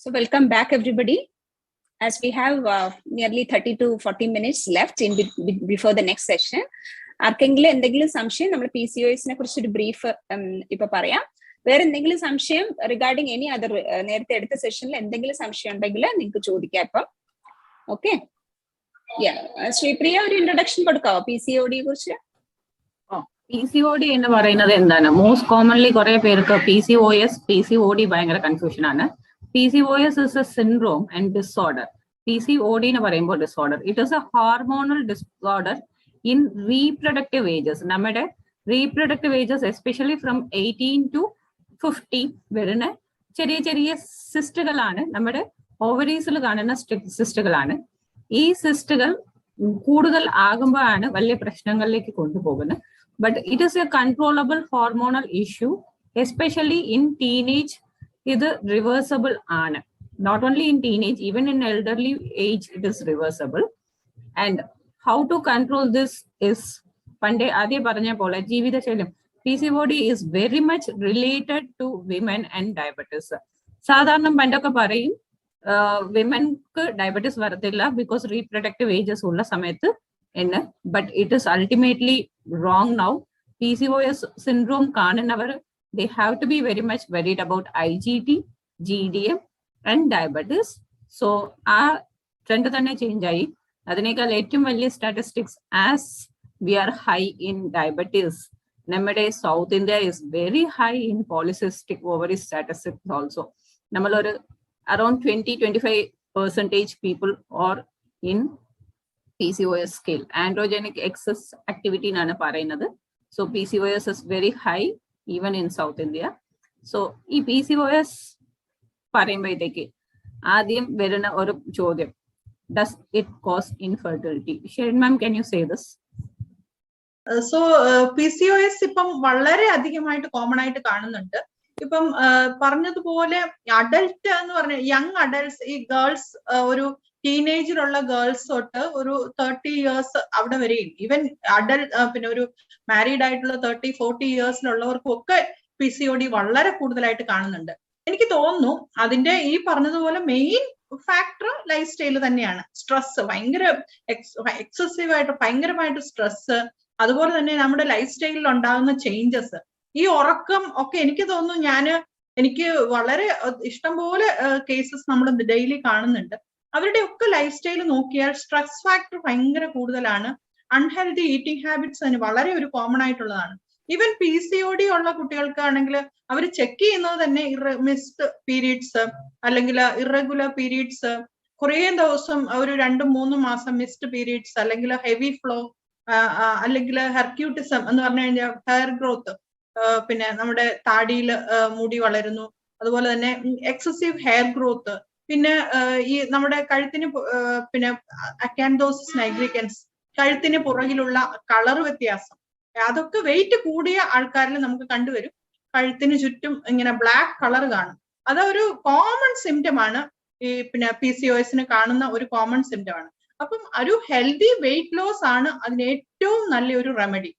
So welcome back, everybody. As we have nearly 30 to 40 minutes left before the next session, ആർക്കെങ്കിലും എന്തെങ്കിലും സംശയം നമ്മൾ PCOS കുറിച്ചൊരു brief ഇപ്പൊ പറയാം. വേറെ എന്തെങ്കിലും സംശയം റിഗാർഡിംഗ് എനി അതർ നേരത്തെ എടുത്ത സെഷനിൽ എന്തെങ്കിലും സംശയം ഉണ്ടെങ്കിൽ നിങ്ങൾക്ക് ചോദിക്കാം ഇപ്പം. ഓക്കെ, ശ്രീപ്രിയ ഒരു ഇൻട്രൊഡക്ഷൻ കൊടുക്കാവോ PCOD കുറിച്ച്? PCOD എന്ന് പറയുന്നത് എന്താണ്? മോസ്റ്റ് കോമൺലി കുറെ പേർക്ക് PCOS, PCOD ഭയങ്കര കൺഫ്യൂഷൻ ആണ്. PCOS is a syndrome and disorder. PCOD എന്ന് പറയുമ്പോൾ disorder. It is a hormonal disorder in reproductive ages. നമ്മുടെ reproductive ages especially from 18 to 50 വരുന്ന ചെറിയ ചെറിയ സിസ്റ്റുകളാണ്, നമ്മുടെ ഓവറീസിൽ കാണുന്ന സിസ്റ്റുകളാണ്. ഈ സിസ്റ്റുകൾ കൂടുതൽ ആകുമ്പോഴാണ് വലിയ പ്രശ്നങ്ങളിലേക്ക് കൊണ്ടുപോകുന്നത്. But it is a controllable hormonal issue, especially in teenage. ഇത് റിവേഴ്സബിൾ ആണ്. Not only in teenage, even in elderly age it is reversible. And how to control this is പണ്ടേ ആദ്യം പറഞ്ഞ പോലെ ജീവിതശൈലം. PCOD is very much related to women and diabetes. സാധാരണ പണ്ടൊക്കെ പറയും വിമൻക്ക് diabetes വരത്തില്ല ബിക്കോസ് റീപ്രൊഡക്റ്റീവ് ഏജസ് ഉള്ള സമയത്ത് എന്ന്. But it is ultimately wrong now. PCOS syndrome കാണുന്നവർ they have to be very much worried about IGT, GDM and diabetes. So ആ trend തന്നെ ചേഞ്ച് ആയി. അതിനേക്കാൾ ഏറ്റവും വലിയ statistics, as we are high in diabetes, നമ്മുടെ South India is very high in polycystic ovary statistics also. നമ്മളൊരു around 20-25% people or in PCOS scale. Androgenic excess activity എന്നാണ് പറയുന്നത്. So PCOS is very high even in South India. So ഈ PCOS പറയുമ്പോഴത്തേക്ക് ആദ്യം വരുന്ന ഒരു ചോദ്യം, does it cause infertility? Sharon ma'am, can you say this? So PCOS ഇപ്പം വളരെ അധികമായിട്ട് കോമൺ ആയിട്ട് കാണുന്നുണ്ട്. ഇപ്പം പറഞ്ഞതുപോലെ അഡൽട്ട് എന്ന് പറഞ്ഞ യങ് അഡൽട്ട്സ്, ഈ ഗേൾസ്, ഒരു ടീനേജിലുള്ള ഗേൾസ് തൊട്ട് ഒരു 30 years അവിടെ വരെയും, ഈവൻ പിന്നെ ഒരു മാരീഡ് ആയിട്ടുള്ള 30-40 yearsലുള്ളവർക്കും ഒക്കെ PCOD വളരെ കൂടുതലായിട്ട് കാണുന്നുണ്ട്. എനിക്ക് തോന്നുന്നു അതിന്റെ ഈ പറഞ്ഞതുപോലെ മെയിൻ ഫാക്ടർ ലൈഫ് സ്റ്റൈല് തന്നെയാണ്. സ്ട്രെസ്, ഭയങ്കര എക്സസീവ് ആയിട്ട് ഭയങ്കരമായിട്ട് സ്ട്രെസ്, അതുപോലെ തന്നെ നമ്മുടെ ലൈഫ് സ്റ്റൈലിൽ ഉണ്ടാകുന്ന ചേഞ്ചസ്, ഈ ഉറക്കം ഒക്കെ. എനിക്ക് തോന്നുന്നു എനിക്ക് വളരെ ഇഷ്ടം പോലെ കേസസ് നമ്മൾ ഡെയിലി കാണുന്നുണ്ട്. അവരുടെ ഒക്കെ ലൈഫ് സ്റ്റൈൽ നോക്കിയാൽ സ്ട്രെസ് ഫാക്ടർ ഭയങ്കര കൂടുതലാണ്. അൺഹെൽതി ഈറ്റിംഗ് ഹാബിറ്റ്സ് അതിന് വളരെ ഒരു കോമൺ ആയിട്ടുള്ളതാണ്. ഈവൻ PCOD ഉള്ള കുട്ടികൾക്കാണെങ്കിൽ അവർ ചെക്ക് ചെയ്യുന്നത് തന്നെ മിസ്ഡ് പീരീഡ്സ് അല്ലെങ്കിൽ ഇറഗുലർ പീരീഡ്സ്, കുറേ ദിവസം ഒരു 2-3 മാസം മിസ്ഡ് പീരീഡ്സ്, അല്ലെങ്കിൽ ഹെവി ഫ്ലോ, അല്ലെങ്കിൽ ഹെർക്യൂട്ടിസം എന്ന് പറഞ്ഞു കഴിഞ്ഞാൽ ഹെയർ ഗ്രോത്ത്, പിന്നെ നമ്മുടെ താടിയിൽ മുടി വളരുന്നു, അതുപോലെ തന്നെ എക്സസീവ് ഹെയർ ഗ്രോത്ത്, പിന്നെ ഈ നമ്മുടെ കഴുത്തിന് പിന്നെ അക്കാൻഡോസിസ് നൈഗ്രിക്കൻസ്, കഴുത്തിന് പുറകിലുള്ള കളർ വ്യത്യാസം, അതൊക്കെ വെയിറ്റ് കൂടിയ ആൾക്കാരിൽ നമുക്ക് കണ്ടുവരും. കഴുത്തിന് ചുറ്റും ഇങ്ങനെ ബ്ലാക്ക് കളർ കാണും. അതൊരു കോമൺ സിംറ്റം ആണ്. ഈ പിന്നെ PCOS കാണുന്ന ഒരു കോമൺ സിംറ്റം ആണ്. അപ്പം ഒരു ഹെൽത്തി വെയിറ്റ് ലോസ് ആണ് അതിന് ഏറ്റവും നല്ലൊരു റെമഡി.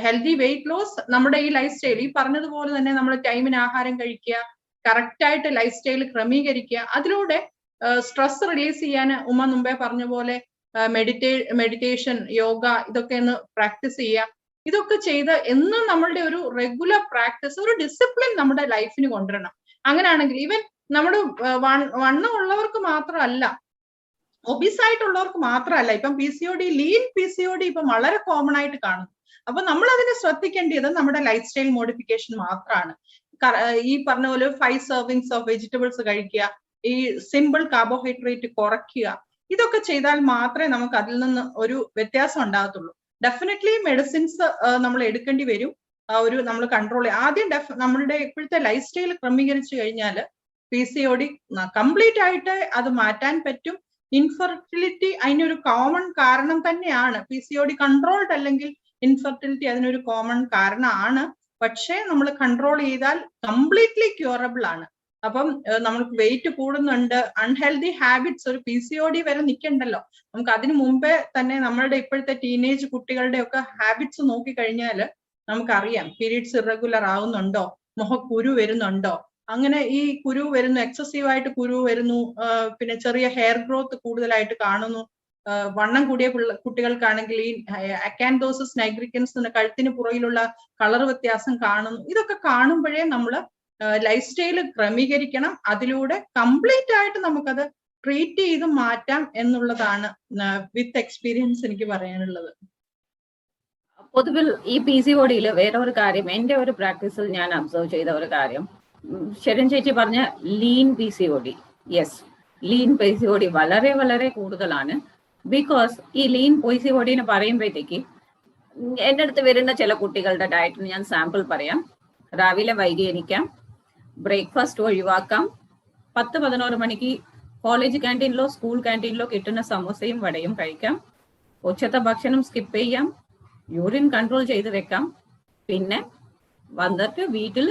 ഹെൽത്തി വെയിറ്റ് ലോസ് നമ്മുടെ ഈ ലൈഫ് സ്റ്റൈൽ, ഈ പറഞ്ഞതുപോലെ തന്നെ നമ്മൾ ടൈമിന് ആഹാരം കഴിക്കുക, കറക്റ്റ് ആയിട്ട് ലൈഫ് സ്റ്റൈൽ ക്രമീകരിക്കുക, അതിലൂടെ സ്ട്രെസ് റിലീസ് ചെയ്യാൻ ഉമ്മ മുമ്പേ പറഞ്ഞ പോലെ മെഡിറ്റേഷൻ, യോഗ, ഇതൊക്കെ ഒന്ന് പ്രാക്ടീസ് ചെയ്യുക. ഇതൊക്കെ ചെയ്ത് എന്നും നമ്മളുടെ ഒരു റെഗുലർ പ്രാക്ടീസ്, ഒരു ഡിസിപ്ലിൻ നമ്മുടെ ലൈഫിന് കൊണ്ടുവരണം. അങ്ങനെയാണെങ്കിൽ ഈവൻ നമ്മുടെ വണ്ണം ഉള്ളവർക്ക് മാത്രമല്ല, ഒബീസ് ആയിട്ടുള്ളവർക്ക് മാത്രമല്ല, ഇപ്പം PCOD, ലീൻ PCOD ഇപ്പം വളരെ കോമൺ ആയിട്ട് കാണുന്നു. അപ്പൊ നമ്മൾ അതിനെ ശ്രദ്ധിക്കേണ്ടത് നമ്മുടെ ലൈഫ് സ്റ്റൈൽ മോഡിഫിക്കേഷൻ മാത്രമാണ്. ഈ പറഞ്ഞ പോലെ 5 servings ഓഫ് വെജിറ്റബിൾസ് കഴിക്കുക, ഈ സിമ്പിൾ കാർബോഹൈഡ്രേറ്റ് കുറയ്ക്കുക, ഇതൊക്കെ ചെയ്താൽ മാത്രമേ നമുക്ക് അതിൽ നിന്ന് ഒരു വ്യത്യാസം ഉണ്ടാകത്തുള്ളൂ. ഡെഫിനറ്റ്ലി മെഡിസിൻസ് നമ്മൾ എടുക്കേണ്ടി വരും. നമ്മൾ കൺട്രോൾ ആദ്യം നമ്മളുടെ ഇപ്പോഴത്തെ ലൈഫ് സ്റ്റൈൽ ക്രമീകരിച്ചു കഴിഞ്ഞാൽ PCOD കംപ്ലീറ്റ് ആയിട്ട് അത് മാറ്റാൻ പറ്റും. ഇൻഫെർട്ടിലിറ്റി അതിനൊരു കോമൺ കാരണം തന്നെയാണ്. PCOD കൺട്രോൾഡ് അല്ലെങ്കിൽ ഇൻഫെർട്ടിലിറ്റി അതിനൊരു കോമൺ കാരണമാണ്. പക്ഷേ നമ്മൾ കൺട്രോൾ ചെയ്താൽ കംപ്ലീറ്റ്ലി ക്യൂറബിൾ ആണ്. അപ്പം നമുക്ക് വെയിറ്റ് കൂടുന്നുണ്ട്, അൺഹെൽതി ഹാബിറ്റ്സ്, ഒരു PCOD വരെ നിൽക്കണ്ടല്ലോ, നമുക്ക് അതിനു മുമ്പേ തന്നെ നമ്മളുടെ ഇപ്പോഴത്തെ ടീനേജ് കുട്ടികളുടെ ഒക്കെ ഹാബിറ്റ്സ് നോക്കിക്കഴിഞ്ഞാൽ നമുക്കറിയാം പീരീഡ്സ് ഇറഗുലർ ആവുന്നുണ്ടോ, മുഖക്കുരു വരുന്നുണ്ടോ, അങ്ങനെ ഈ കുരു വരുന്നു, എക്സസീവ് ആയിട്ട് കുരു വരുന്നു, പിന്നെ ചെറിയ ഹെയർ ഗ്രോത്ത് കൂടുതലായിട്ട് കാണുന്നു. വണ്ണം കൂടിയ കുട്ടികൾക്കാണെങ്കിൽ ഈ അക്കാൻഡോസിസ് നൈഗ്രിക്കൻസ് എന്ന കഴുത്തിന് പുറകിലുള്ള കളർ വ്യത്യാസം കാണുന്നു. ഇതൊക്കെ കാണുമ്പോഴേ നമ്മൾ ലൈഫ് സ്റ്റൈൽ ക്രമീകരിക്കണം. അതിലൂടെ കംപ്ലീറ്റ് ആയിട്ട് നമുക്കത് ട്രീറ്റ് ചെയ്ത് മാറ്റാം എന്നുള്ളതാണ് വിത്ത് എക്സ്പീരിയൻസ് എനിക്ക് പറയാനുള്ളത്. പൊതുവിൽ ഈ PCOD-യിൽ വേറെ ഒരു കാര്യം, എന്റെ ഒരു പ്രാക്ടീസിൽ ഞാൻ അബ്സർവ് ചെയ്ത ഒരു കാര്യം, ശരൺ ചേച്ചി പറഞ്ഞ lean PCOD. Yes, lean PCOD വളരെ വളരെ കൂടുതലാണ്. ബിക്കോസ് ഈ ലീൻ PCOD എന്ന് പറയുമ്പോഴത്തേക്ക് എൻ്റെ അടുത്ത് വരുന്ന ചില കുട്ടികളുടെ ഡയറ്റിന് ഞാൻ സാമ്പിൾ പറയാം. രാവിലെ വൈകി എണീക്കാം, ബ്രേക്ക്ഫാസ്റ്റ് ഒഴിവാക്കാം, 10-11 മണിക്ക് കോളേജ് ക്യാൻറ്റീനിലോ സ്കൂൾ ക്യാൻറ്റീനിലോ കിട്ടുന്ന സമോസയും വടയും കഴിക്കാം, ഉച്ചത്തെ ഭക്ഷണം സ്കിപ്പ് ചെയ്യാം, യൂറിൻ കൺട്രോൾ ചെയ്ത് വെക്കാം, പിന്നെ വന്നിട്ട് വീട്ടിൽ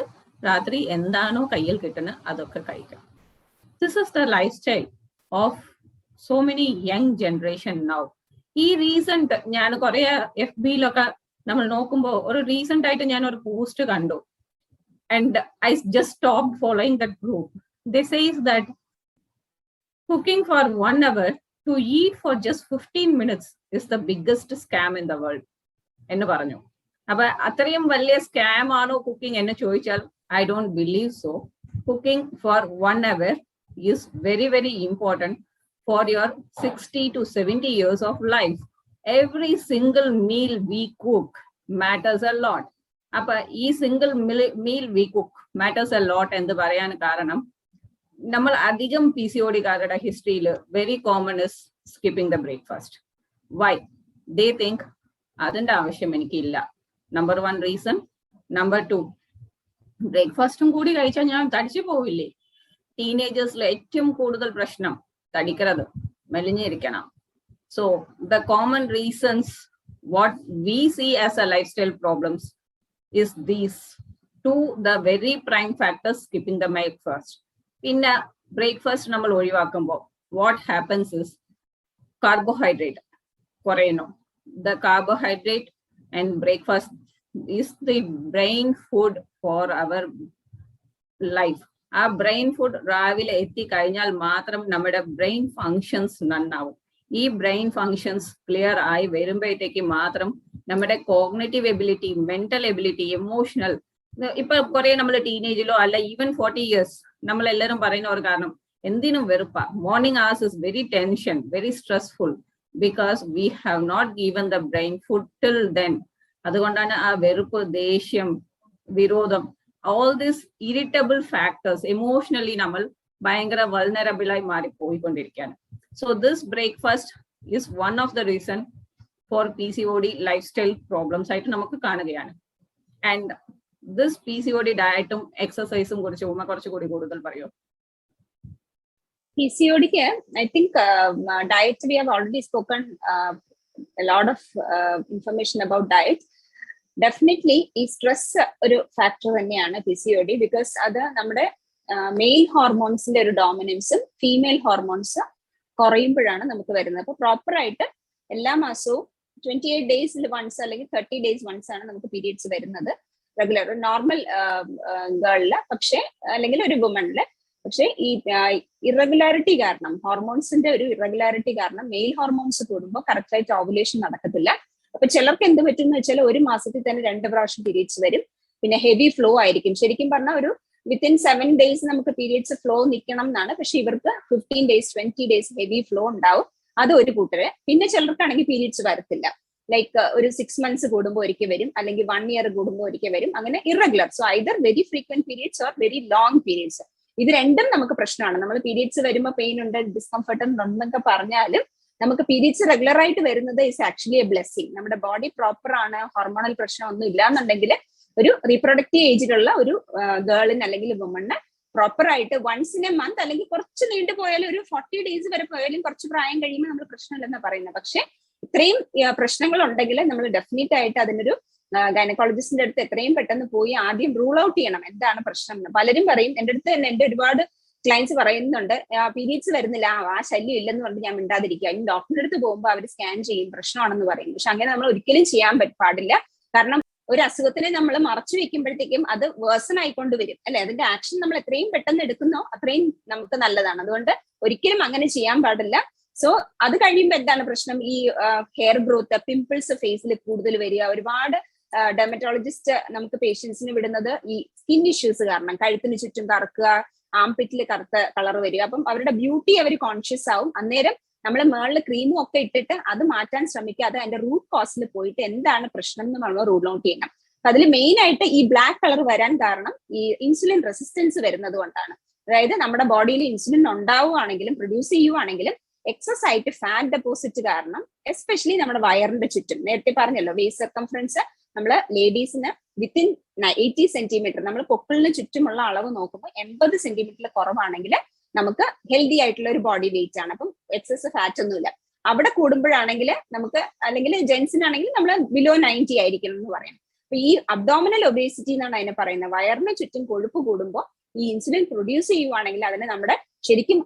രാത്രി എന്താണോ കയ്യിൽ കിട്ടുന്നത് അതൊക്കെ കഴിക്കാം. This is the life style of so many young generation now. ഈ റീസെന്റ് ഞാൻ കുറെ FB-യിലൊക്കെ നമ്മൾ നോക്കുമ്പോൾ ഒരു റീസെന്റ് ആയിട്ട് ഞാൻ ഒരു പോസ്റ്റ് കണ്ടു. And I just stopped following that group. They says that cooking for 1 hour to eat for just 15 minutes is the biggest scam in the world. എന്ന് പറഞ്ഞു. അപ്പൊ അത്രയും വലിയ സ്കാം ആണോ കുക്കിംഗ് എന്ന് ചോദിച്ചാൽ I don't believe so. Cooking for 1 hour is very very important for your 60 to 70 years of life. Every single meal we cook matters a lot. അപ്പൊ ഈ single meal we cook matters a lot എന്ന് പറയാൻ കാരണം നമ്മൾ അധികം PCOD-കാരുടെ ഹിസ്റ്ററിയിൽ very common is skipping the breakfast. Why? They think അതിന്റെ ആവശ്യം എനിക്കില്ല. Number 1 reason. നമ്പർ 2, ബ്രേക്ക്ഫാസ്റ്റും കൂടി കഴിച്ചാൽ ഞാൻ തടിച്ചു പോവില്ലേ? ടീനേജേഴ്സിൽ ഏറ്റവും കൂടുതൽ പ്രശ്നം തടിക്കരുത്, മെലിഞ്ഞിരിക്കണം. So the common reasons what we see as a life style problems is these 2 the very prime factors skipping the breakfast. പിന്നെ ബ്രേക്ക്ഫാസ്റ്റ് നമ്മൾ ഒഴിവാക്കുമ്പോൾ what happens is carbohydrate കുറയുന്നു. The carbohydrate and breakfast is the brain food for our life. ആ brain food രാവിലെ എത്തിക്കഴിഞ്ഞാൽ മാത്രം നമ്മുടെ brain functions നന്നാവും. ഈ ബ്രെയിൻ ഫങ്ഷൻസ് ക്ലിയർ ആയി വരുമ്പോഴത്തേക്ക് മാത്രം നമ്മുടെ cognitive ability, mental ability, emotional, ഇപ്പൊ കുറെ നമ്മൾ ടീനേജിലോ അല്ല ഈവൻ 40 years നമ്മൾ എല്ലാവരും പറയുന്ന ഒരു കാരണം എന്തിനും വെറുപ്പ. Morning hours is very tension, very stressful because we have not given the brain food till then. അതുകൊണ്ടാണ് ആ വെറുപ്പ്, ദേഷ്യം, വിരോധം, all these irritable factors emotionally നമ്മൾ ഭയങ്കര vulnerable ആയി മാറിപ്പോയിക്കൊണ്ടിരിക്കുകയാണ്. So this breakfast is one of the reason for PCOD lifestyle problems ആയിട്ട് നമുക്ക് കാണുകയാണ്. And this PCOD ഡയറ്റും എക്സസൈസും കുറിച്ച് ഉമ്മ കുറച്ചുകൂടി കൂടുതൽ പറയോ? PCOD-ക്ക് I think diet we have already spoken a lot of information about diet. Definitely ഈ സ്ട്രെസ് ഒരു ഫാക്ടർ തന്നെയാണ് PCOD, ബിക്കോസ് അത് നമ്മുടെ മെയിൽ ഹോർമോൺസിന്റെ ഒരു ഡോമിനൻസും ഫീമെയിൽ ഹോർമോൺസ് കുറയുമ്പോഴാണ് നമുക്ക് വരുന്നത്. അപ്പൊ പ്രോപ്പർ ആയിട്ട് എല്ലാ മാസവും 28 ഡേയ്സിൽ വൺസ് അല്ലെങ്കിൽ 30 days വൺസ് ആണ് നമുക്ക് പീരിയഡ്സ് വരുന്നത് റെഗുലർ നോർമൽ ഗേളില്, പക്ഷെ അല്ലെങ്കിൽ ഒരു വുമണില്. പക്ഷെ ഈ ഇറഗുലാരിറ്റി കാരണം, ഹോർമോൺസിന്റെ ഒരു ഇറഗുലാരിറ്റി കാരണം മെയിൽ ഹോർമോൺസ് കൂടുമ്പോൾ കറക്റ്റ് ആയിട്ട് ഓവുലേഷൻ നടക്കത്തില്ല. അപ്പൊ ചിലർക്ക് എന്ത് പറ്റും എന്ന് വെച്ചാൽ ഒരു മാസത്തിൽ തന്നെ 2 പ്രാവശ്യം പീരിയഡ്സ് വരും. പിന്നെ ഹെവി ഫ്ലോ ആയിരിക്കും. ശരിക്കും പറഞ്ഞാൽ ഒരു വിത്തിൻ 7 days നമുക്ക് പീരിയഡ്സ് ഫ്ലോ നിൽക്കണം എന്നാണ്. പക്ഷെ ഇവർക്ക് 15 days 20 days ഹെവി ഫ്ലോ ഉണ്ടാവും. അത് ഒരു കൂട്ടര്. പിന്നെ ചിലർക്കാണെങ്കിൽ പീരിയഡ്സ് വരത്തില്ല. ലൈക്ക് ഒരു 6 months കൂടുമ്പോൾ ഒരിക്കൽ വരും, അല്ലെങ്കിൽ 1 year കൂടുമ്പോൾ ഒരിക്കൽ വരും. അങ്ങനെ irregular. So either very frequent periods or very long periods. ഇത് രണ്ടും നമുക്ക് പ്രശ്നമാണ്. നമ്മൾ പീരിയഡ്സ് വരുമ്പോൾ പെയിൻ ഉണ്ട്, ഡിസ്കംഫർട്ട് ഉണ്ടെന്നൊക്കെ പറഞ്ഞാലും നമുക്ക് പീരിയഡ്സ് റെഗുലർ ആയിട്ട് വരുന്നത് ഇസ് ആക്ച്വലി എ ബ്ലെസ്സിങ്. നമ്മുടെ ബോഡി പ്രോപ്പർ ആണ്, ഹോർമോണൽ പ്രശ്നം ഒന്നും ഇല്ലാന്നുണ്ടെങ്കിൽ ഒരു റീപ്രൊഡക്റ്റീവ് ഏജിലുള്ള ഒരു ഗേളിന് അല്ലെങ്കിൽ വുമണിന് പ്രോപ്പർ ആയിട്ട് വൺസ് ഇൻ എ മന്ത് അല്ലെങ്കിൽ കുറച്ച് നീണ്ടു പോയാലും ഒരു 40 days വരെ പോയാലും കുറച്ച് പ്രായം കഴിയുമ്പോൾ നമ്മൾ പ്രശ്നമില്ലെന്നാ പറയുന്നത്. പക്ഷെ ഇത്രയും പ്രശ്നങ്ങൾ ഉണ്ടെങ്കിൽ നമ്മൾ ഡെഫിനറ്റ് ആയിട്ട് അതിനൊരു ഗൈനക്കോളജിസ്റ്റിന്റെ അടുത്ത് എത്രയും പെട്ടെന്ന് പോയി ആദ്യം റൂൾ ഔട്ട് ചെയ്യണം എന്താണ് പ്രശ്നം എന്ന്. പലരും പറയും, എൻ്റെ അടുത്ത് തന്നെ എൻ്റെ ഒരുപാട് ക്ലയൻസ് പറയുന്നുണ്ട്, പീരിയഡ്സ് വരുന്നില്ല, ആ ശല്യം ഇല്ലെന്ന് പറഞ്ഞിട്ട് ഞാൻ മിണ്ടാതിരിക്കുക. ഇനി ഡോക്ടറിന്റെ അടുത്ത് പോകുമ്പോൾ അവർ സ്കാൻ ചെയ്യും, പ്രശ്നമാണെന്ന് പറയും. പക്ഷെ അങ്ങനെ നമ്മൾ ഒരിക്കലും ചെയ്യാൻ പാടില്ല. കാരണം ഒരു അസുഖത്തിനെ നമ്മൾ മറച്ചു വെക്കുമ്പോഴത്തേക്കും അത് വേഴ്സൺ ആയിക്കൊണ്ട് വരും അല്ലെ. അതിന്റെ ആക്ഷൻ നമ്മൾ എത്രയും പെട്ടെന്ന് എടുക്കുന്നോ അത്രയും നമുക്ക് നല്ലതാണ്. അതുകൊണ്ട് ഒരിക്കലും അങ്ങനെ ചെയ്യാൻ പാടില്ല. സോ അത് കഴിയുമ്പോൾ എന്താണ് പ്രശ്നം? ഈ ഹെയർ ഗ്രോത്ത്, പിമ്പിൾസ് ഫേസിൽ കൂടുതൽ വരിക. ഒരുപാട് ഡെർമറ്റോളജിസ്റ്റ് നമുക്ക് പേഷ്യൻസിന് വിടുന്നത് ഈ സ്കിൻ ഇഷ്യൂസ് കാരണം, കഴുത്തിന് ചുറ്റും കറുക്കുക, ആംപിറ്റിൽ കറുത്ത കളർ വരിക. അപ്പം അവരുടെ ബ്യൂട്ടി അവർ കോൺഷ്യസ് ആവും. അന്നേരം നമ്മൾ മേളിൽ ക്രീമും ഒക്കെ ഇട്ടിട്ട് അത് മാറ്റാൻ ശ്രമിക്കുക. അത് അതിന്റെ റൂട്ട് കോസിൽ പോയിട്ട് എന്താണ് പ്രശ്നം എന്ന് നമ്മൾ റൂൾ ഔട്ട് ചെയ്യണം. അപ്പൊ അതിൽ മെയിൻ ആയിട്ട് ഈ ബ്ലാക്ക് കളർ വരാൻ കാരണം ഈ ഇൻസുലിൻ റെസിസ്റ്റൻസ് വരുന്നത് കൊണ്ടാണ്. അതായത് നമ്മുടെ ബോഡിയിൽ ഇൻസുലിൻ ഉണ്ടാവുകയാണെങ്കിലും പ്രൊഡ്യൂസ് ചെയ്യുവാണെങ്കിലും എക്സസ് ആയിട്ട് ഫാറ്റ് ഡെപ്പോസിറ്റ് കാരണം, എസ്പെഷ്യലി നമ്മുടെ വയറിന്റെ ചുറ്റും, നേരത്തെ പറഞ്ഞല്ലോ വേസ്റ്റ് സർക്കംഫറൻസ് നമ്മള് ലേഡീസിന് വിത്തിൻ 80 സെന്റിമീറ്റർ, നമ്മൾ പൊക്കിളിന് ചുറ്റുമുള്ള അളവ് നോക്കുമ്പോൾ 80 സെന്റിമീറ്ററിൽ കുറവാണെങ്കിൽ നമുക്ക് ഹെൽത്തി ആയിട്ടുള്ള ഒരു ബോഡി വെയിറ്റ് ആണ്. അപ്പം എക്സസ് ഫാറ്റ് ഒന്നുമില്ല. അവിടെ കൂടുമ്പോഴാണെങ്കിൽ നമുക്ക്, അല്ലെങ്കിൽ ജെൻസിനാണെങ്കിൽ നമ്മൾ ബിലോ 90 ആയിരിക്കണം എന്ന് പറയാം. അപ്പൊ ഈ അബ്ഡോമിനൽ ഒബേസിറ്റി എന്നാണ് അതിനെ പറയുന്നത്. വയറിന് ചുറ്റും കൊഴുപ്പ് കൂടുമ്പോൾ ഈ ഇൻസുലിൻ പ്രൊഡ്യൂസ് ചെയ്യുവാണെങ്കിൽ അതിന് നമ്മുടെ ശരിക്കും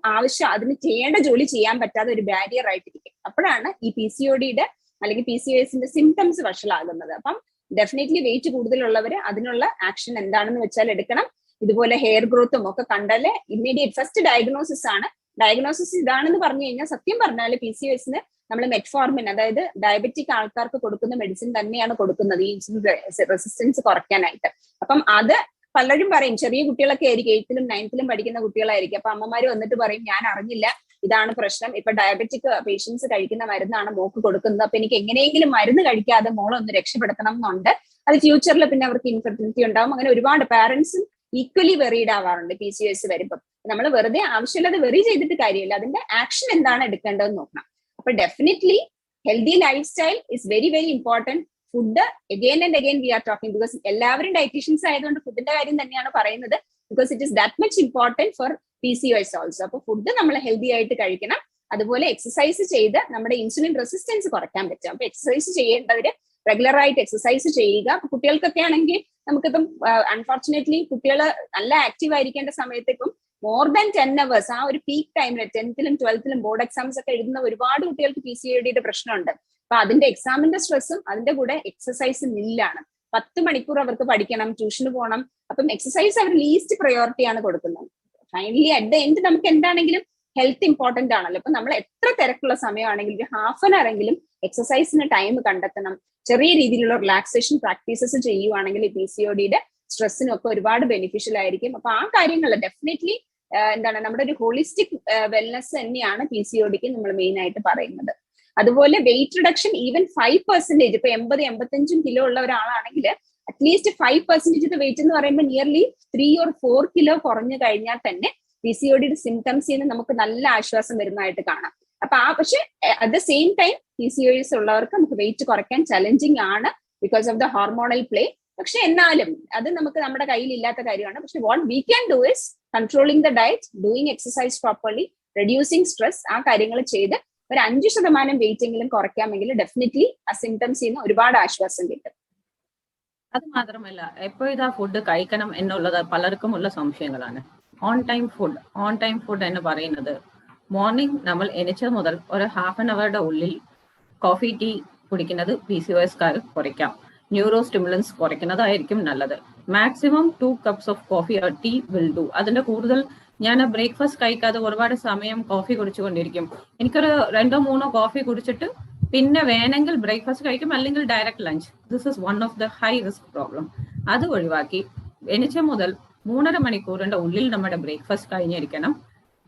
അതിന് ചെയ്യേണ്ട ജോലി ചെയ്യാൻ പറ്റാതെ ഒരു ബാരിയർ ആയിട്ടിരിക്കും. അപ്പോഴാണ് ഈ PCODയുടെ അല്ലെങ്കിൽ PCOSന്റെ സിംറ്റംസ് വഷളാകുന്നത്. അപ്പം ഡെഫിനറ്റ്ലി വെയിറ്റ് കൂടുതലുള്ളവർ അതിനുള്ള ആക്ഷൻ എന്താണെന്ന് വെച്ചാൽ എടുക്കണം. ഇതുപോലെ ഹെയർ ഗ്രോത്തും ഒക്കെ കണ്ടാല് ഇമ്മീഡിയറ്റ് ഫസ്റ്റ് ഡയഗ്നോസിസ് ആണ്. ഡയഗ്നോസിസ് ഇതാണെന്ന് പറഞ്ഞു കഴിഞ്ഞാൽ സത്യം പറഞ്ഞാൽ PCOSന് നമ്മൾ മെറ്റ്ഫോർമിൻ, അതായത് ഡയബറ്റിക് ആൾക്കാർക്ക് കൊടുക്കുന്ന മെഡിസിൻ തന്നെയാണ് കൊടുക്കുന്നത് ഈ ഇൻസുലിൻ റെസിസ്റ്റൻസ് കുറയ്ക്കാനായിട്ട്. അപ്പം അത് പലരും പറയും, ചെറിയ കുട്ടികളൊക്കെ ആയിരിക്കും, 8th-ലും 9th-ലും പഠിക്കുന്ന കുട്ടികളായിരിക്കും. അപ്പൊ അമ്മമാര് വന്നിട്ട് പറയും, ഞാൻ അറിഞ്ഞില്ല ഇതാണ് പ്രശ്നം, ഇപ്പൊ ഡയബറ്റിക് പേഷ്യൻസ് കഴിക്കുന്ന മരുന്നാണ് മോക്ക് കൊടുക്കുന്നത്, അപ്പൊ എനിക്ക് എങ്ങനെയെങ്കിലും മരുന്ന് കഴിക്കാതെ മോളൊന്ന് രക്ഷപ്പെടുത്തണം എന്നുണ്ട്. അത് ഫ്യൂച്ചറിൽ പിന്നെ അവർക്ക് ഇൻഫെർട്ടിലിറ്റി ഉണ്ടാവും. അങ്ങനെ ഒരുപാട് പാരന്റ്സും ഈക്വലി വെറീഡ് ആവാറുണ്ട് PCOS വരുമ്പം. നമ്മൾ വെറുതെ ആവശ്യമില്ലാതെ വെറി ചെയ്തിട്ട് കാര്യമില്ല, അതിന്റെ ആക്ഷൻ എന്താണ് എടുക്കേണ്ടതെന്ന് നോക്കണം. അപ്പൊ definitely healthy life style is very very important. Food again and again we are talking, because എല്ലാവരും ഡയറ്റീഷ്യൻസ് ആയതുകൊണ്ട് ഫുഡിന്റെ കാര്യം തന്നെയാണ് പറയുന്നത്, because it is that much important four PCOS also. അപ്പൊ ഫുഡ് നമ്മൾ ഹെൽത്തി ആയിട്ട് കഴിക്കണം. അതുപോലെ എക്സസൈസ് ചെയ്ത് നമ്മുടെ ഇൻസുലിൻ റെസിസ്റ്റൻസ് കുറയ്ക്കാൻ പറ്റും. അപ്പൊ എക്സസൈസ് ചെയ്യേണ്ടവര് റെഗുലർ ആയിട്ട് എക്സസൈസ് ചെയ്യുക. അപ്പൊ കുട്ടികൾക്കൊക്കെ ആണെങ്കിൽ നമുക്കിപ്പം അൺഫോർച്ചുനേറ്റ്ലി കുട്ടികൾ നല്ല ആക്റ്റീവ് ആയിരിക്കേണ്ട സമയത്ത് ഇപ്പം മോർ ദാൻ 10 hours ആ ഒരു പീക്ക് ടൈമിൽ 10th-ലും 12th-ലും ബോർഡ് എക്സാംസ് ഒക്കെ എഴുതുന്ന ഒരുപാട് കുട്ടികൾക്ക് PCODയുടെ പ്രശ്നമുണ്ട്. അപ്പൊ അതിന്റെ എക്സാമിന്റെ സ്ട്രെസ്സും അതിന്റെ കൂടെ എക്സസൈസ് നില്ലാണ്. 10 മണിക്കൂർ അവർക്ക് പഠിക്കണം, ട്യൂഷന് പോകണം. അപ്പം എക്സസൈസ് അവർ ലീസ്റ്റ് പ്രയോറിറ്റി ആണ് കൊടുക്കുന്നത്. ഫൈനലി അറ്റ് ദ എൻഡ് നമുക്ക് എന്താണെങ്കിലും ഹെൽത്ത് ഇമ്പോർട്ടന്റ് ആണല്ലോ. അപ്പൊ നമ്മൾ എത്ര തിരക്കുള്ള സമയമാണെങ്കിലും ഒരു ഹാഫ് ആൻ അവർ എങ്കിലും എക്സസൈസിന് ടൈം കണ്ടെത്തണം. ചെറിയ രീതിയിലുള്ള റിലാക്സേഷൻ പ്രാക്ടീസസ് ചെയ്യുവാണെങ്കിൽ PCODയുടെ സ്ട്രെസ്സിനും ഒക്കെ ഒരുപാട് ബെനിഫിഷ്യൽ ആയിരിക്കും. അപ്പൊ ആ കാര്യങ്ങൾ ഡെഫിനറ്റ്ലി നമ്മുടെ ഒരു ഹോളിസ്റ്റിക് വെൽനെസ് തന്നെയാണ് PCODക്ക് നമ്മൾ മെയിൻ ആയിട്ട് പറയുന്നത്. അതുപോലെ വെയിറ്റ് റിഡക്ഷൻ ഈവൻ 5%, ഇപ്പൊ 80-85 കിലോ ഉള്ള ഒരാളാണെങ്കിൽ അറ്റ്ലീസ്റ്റ് 5% വെയിറ്റ് എന്ന് പറയുമ്പോൾ നിയർലി 3 or 4 കിലോ കുറഞ്ഞു കഴിഞ്ഞാൽ തന്നെ PCODയുടെ സിംറ്റംസിൽ നിന്ന് നമുക്ക് നല്ല ആശ്വാസം വരുന്നതായിട്ട് കാണാം. അപ്പൊ പക്ഷെ at the same time PCOS ഉള്ളവർക്ക് നമുക്ക് വെയിറ്റ് കുറയ്ക്കാൻ ചലഞ്ചിങ് ആണ് because of the hormonal play. പക്ഷെ എന്നാലും അത് നമുക്ക് നമ്മുടെ കയ്യിൽ ഇല്ലാത്ത കാര്യമാണ്. പക്ഷെ what we can do is controlling the diet, doing exercise properly, reducing stress, ആ കാര്യങ്ങൾ ചെയ്ത് ഒരു 5% വെയിറ്റ് എങ്കിലും കുറയ്ക്കാമെങ്കിൽ ഡെഫിനറ്റ്ലി ആ സിംറ്റംസിൽ നിന്ന് ഒരുപാട് ആശ്വാസം കിട്ടും. അത് മാത്രമല്ല എപ്പോഴും ആ ഫുഡ് കഴിക്കണം എന്നുള്ളത് പലർക്കും ഉള്ള സംശയങ്ങളാണ്. ഓൺ ടൈം ഫുഡ് എന്ന് പറയുന്നത് മോർണിംഗ് നമ്മൾ എണീച്ചത് മുതൽ ഒരു ഹാഫ് ആൻ അവറുടെ ഉള്ളിൽ കോഫി ടീ കുടിക്കുന്നത് PCOSക്കാർ കുറയ്ക്കാം. ന്യൂറോ സ്റ്റിമുലൻസ് കുറയ്ക്കുന്നതായിരിക്കും നല്ലത്. Maximum 2 cups of coffee or tea will do. അതിന്റെ കൂടുതൽ ഞാൻ ബ്രേക്ക്ഫാസ്റ്റ് കഴിക്കാതെ ഒരുപാട് സമയം കോഫി കുടിച്ചുകൊണ്ടിരിക്കും. എനിക്കൊരു 2-3 കോഫി കുടിച്ചിട്ട് പിന്നെ വേണമെങ്കിൽ ബ്രേക്ക്ഫാസ്റ്റ് കഴിക്കും, അല്ലെങ്കിൽ direct lunch. This is one of the high risk problem. അത് ഒഴിവാക്കി എണീച്ച മുതൽ 3.5 മണിക്കൂറിന്റെ ഉള്ളിൽ നമ്മുടെ breakfast കഴിഞ്ഞിരിക്കണം.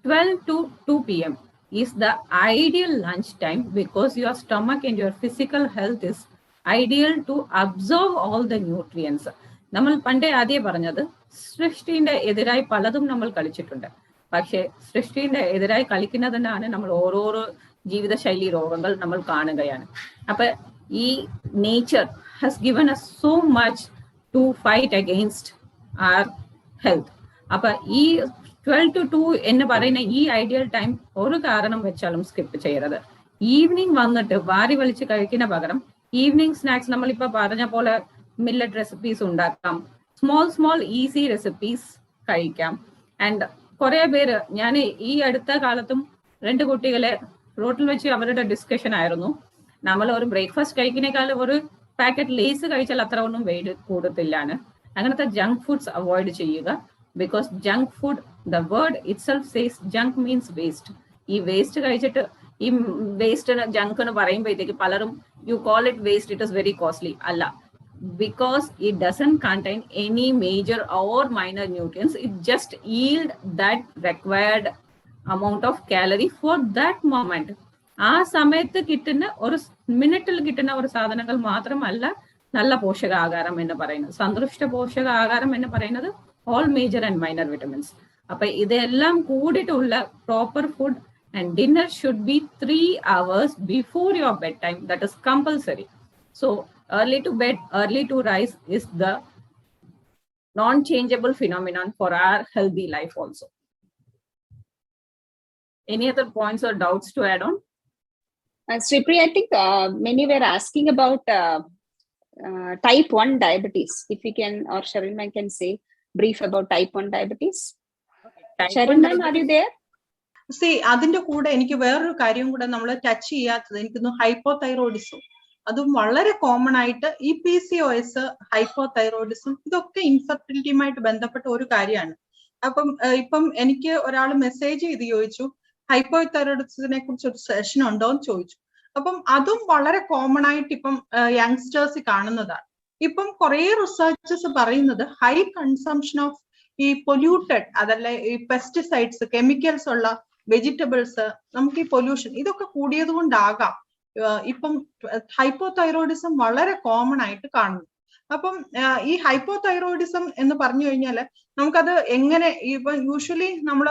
12 to 2 PM is the ideal lunch time because your stomach and your physical health is ideal to absorb all the nutrients. നമ്മൾ പണ്ടേ ആദ്യം പറഞ്ഞത് സൃഷ്ടിന്റെ എതിരായി പലതും നമ്മൾ കളിച്ചിട്ടുണ്ട്. പക്ഷെ സൃഷ്ടിന്റെ എതിരായി കളിക്കുന്നതിനാണ് നമ്മൾ ഓരോരോ ജീവിതശൈലി രോഗങ്ങൾ നമ്മൾ കാണുകയാണ്. അപ്പൊ ഈ nature has given us so much to fight against our health. അപ്പൊ ഈ 12 to 2 എന്ന് പറയുന്ന ഈ ഐഡിയൽ ടൈം ഒരു കാരണം വെച്ചാലും സ്കിപ്പ് ചെയ്യരുത്. ഈവനിങ് വന്നിട്ട് വാരി വലിച്ച് കഴിക്കുന്ന പകരം ഈവനിങ് സ്നാക്സ് നമ്മളിപ്പോ പറഞ്ഞ പോലെ മില്ലറ്റ് റെസിപ്പീസ് ഉണ്ടാക്കാം, സ്മോൾ ഈസി റെസിപ്പീസ് കഴിക്കാം. ആൻഡ് കുറെ പേര്, ഞാൻ ഈ അടുത്ത കാലത്തും 2 കുട്ടികളെ റോട്ടിൽ വെച്ച് അവരുടെ ഡിസ്കഷൻ ആയിരുന്നു, നമ്മൾ ഒരു ബ്രേക്ക്ഫാസ്റ്റ് കഴിക്കുന്നേക്കാളും ഒരു പാക്കറ്റ് ലേസ് കഴിച്ചാൽ അത്ര ഒന്നും വെയിറ്റ് കൂടത്തില്ലാണ്. അങ്ങനത്തെ ജങ്ക് ഫുഡ്സ് അവോയ്ഡ് ചെയ്യുക. Because junk food, the word it self says junk means waste. ഈ വേസ്റ്റ് കഴിച്ചിട്ട് ഈ വേസ്റ്റ് ജങ്ക് എന്ന് പറയുമ്പോഴത്തേക്ക് പലരും you call it waste, it is very costly. അല്ല, because it doesn't contain any major or minor nutrients, it just yield that required amount of calorie for that moment. ആ സമയത്ത് കിട്ടുന്ന ഒരു മിനിറ്റിൽ കിട്ടുന്ന ഒരു സാധനങ്ങൾ മാത്രമല്ല നല്ല പോഷകാഹാരം എന്ന് പറയുന്നത്. സന്തുഷ്ട പോഷകാഹാരം എന്ന് പറയുന്നത് all major and minor vitamins. അപ്പൊ ഇതെല്ലാം കൂടിയിട്ടുള്ള proper food and dinner should be 3 hours before your bedtime. That is compulsory. So early to bed, early to rise is the non-changeable phenomenon for our healthy life also. Any other points or doubts to add on? Sripriya, I think many were asking about type 1 diabetes. If you can, or Sharon ma'am can say brief about type 1 diabetes. Sharon ma'am, are you there? See, അതിന്റെ കൂടെ എനിക്ക് വേറൊരു കാര്യം കൂടെ നമ്മൾ touch ചെയ്യാത്തത്, എനിക്കൊന്ന് hypothyroidism, അതും വളരെ കോമൺ ആയിട്ട് ഈ PCOS, ഹൈപ്പോതൈറോയിഡിസം, ഇതൊക്കെ ഇൻഫെർട്ടിലിറ്റിയുമായിട്ട് ബന്ധപ്പെട്ട ഒരു കാര്യമാണ്. അപ്പം ഇപ്പം എനിക്ക് ഒരാൾ മെസ്സേജ് ചെയ്ത് ചോദിച്ചു ഹൈപ്പോതൈറോയിഡിസത്തിനെ കുറിച്ച് ഒരു സെഷൻ ഉണ്ടോ എന്ന് ചോദിച്ചു. അപ്പം അതും വളരെ കോമൺ ആയിട്ട് ഇപ്പം യങ്സ്റ്റേഴ്സ് കാണുന്നതാണ്. ഇപ്പം കുറെ റിസർച്ചസ് പറയുന്നത് ഹൈ കൺസംഷൻ ഓഫ് ഈ പൊല്യൂട്ടഡ്, അതല്ല ഈ പെസ്റ്റിസൈഡ്സ്, കെമിക്കൽസ് ഉള്ള വെജിറ്റബിൾസ്, നമുക്ക് ഈ പൊല്യൂഷൻ ഇതൊക്കെ കൂടിയത് കൊണ്ടാകാം ഇപ്പം ഹൈപ്പോതൈറോയിഡിസം വളരെ കോമൺ ആയിട്ട് കാണുന്നു. അപ്പം ഈ ഹൈപ്പോതൈറോയിഡിസം എന്ന് പറഞ്ഞു കഴിഞ്ഞാൽ നമുക്കത് എങ്ങനെ, ഇപ്പൊ യൂഷ്വലി നമ്മൾ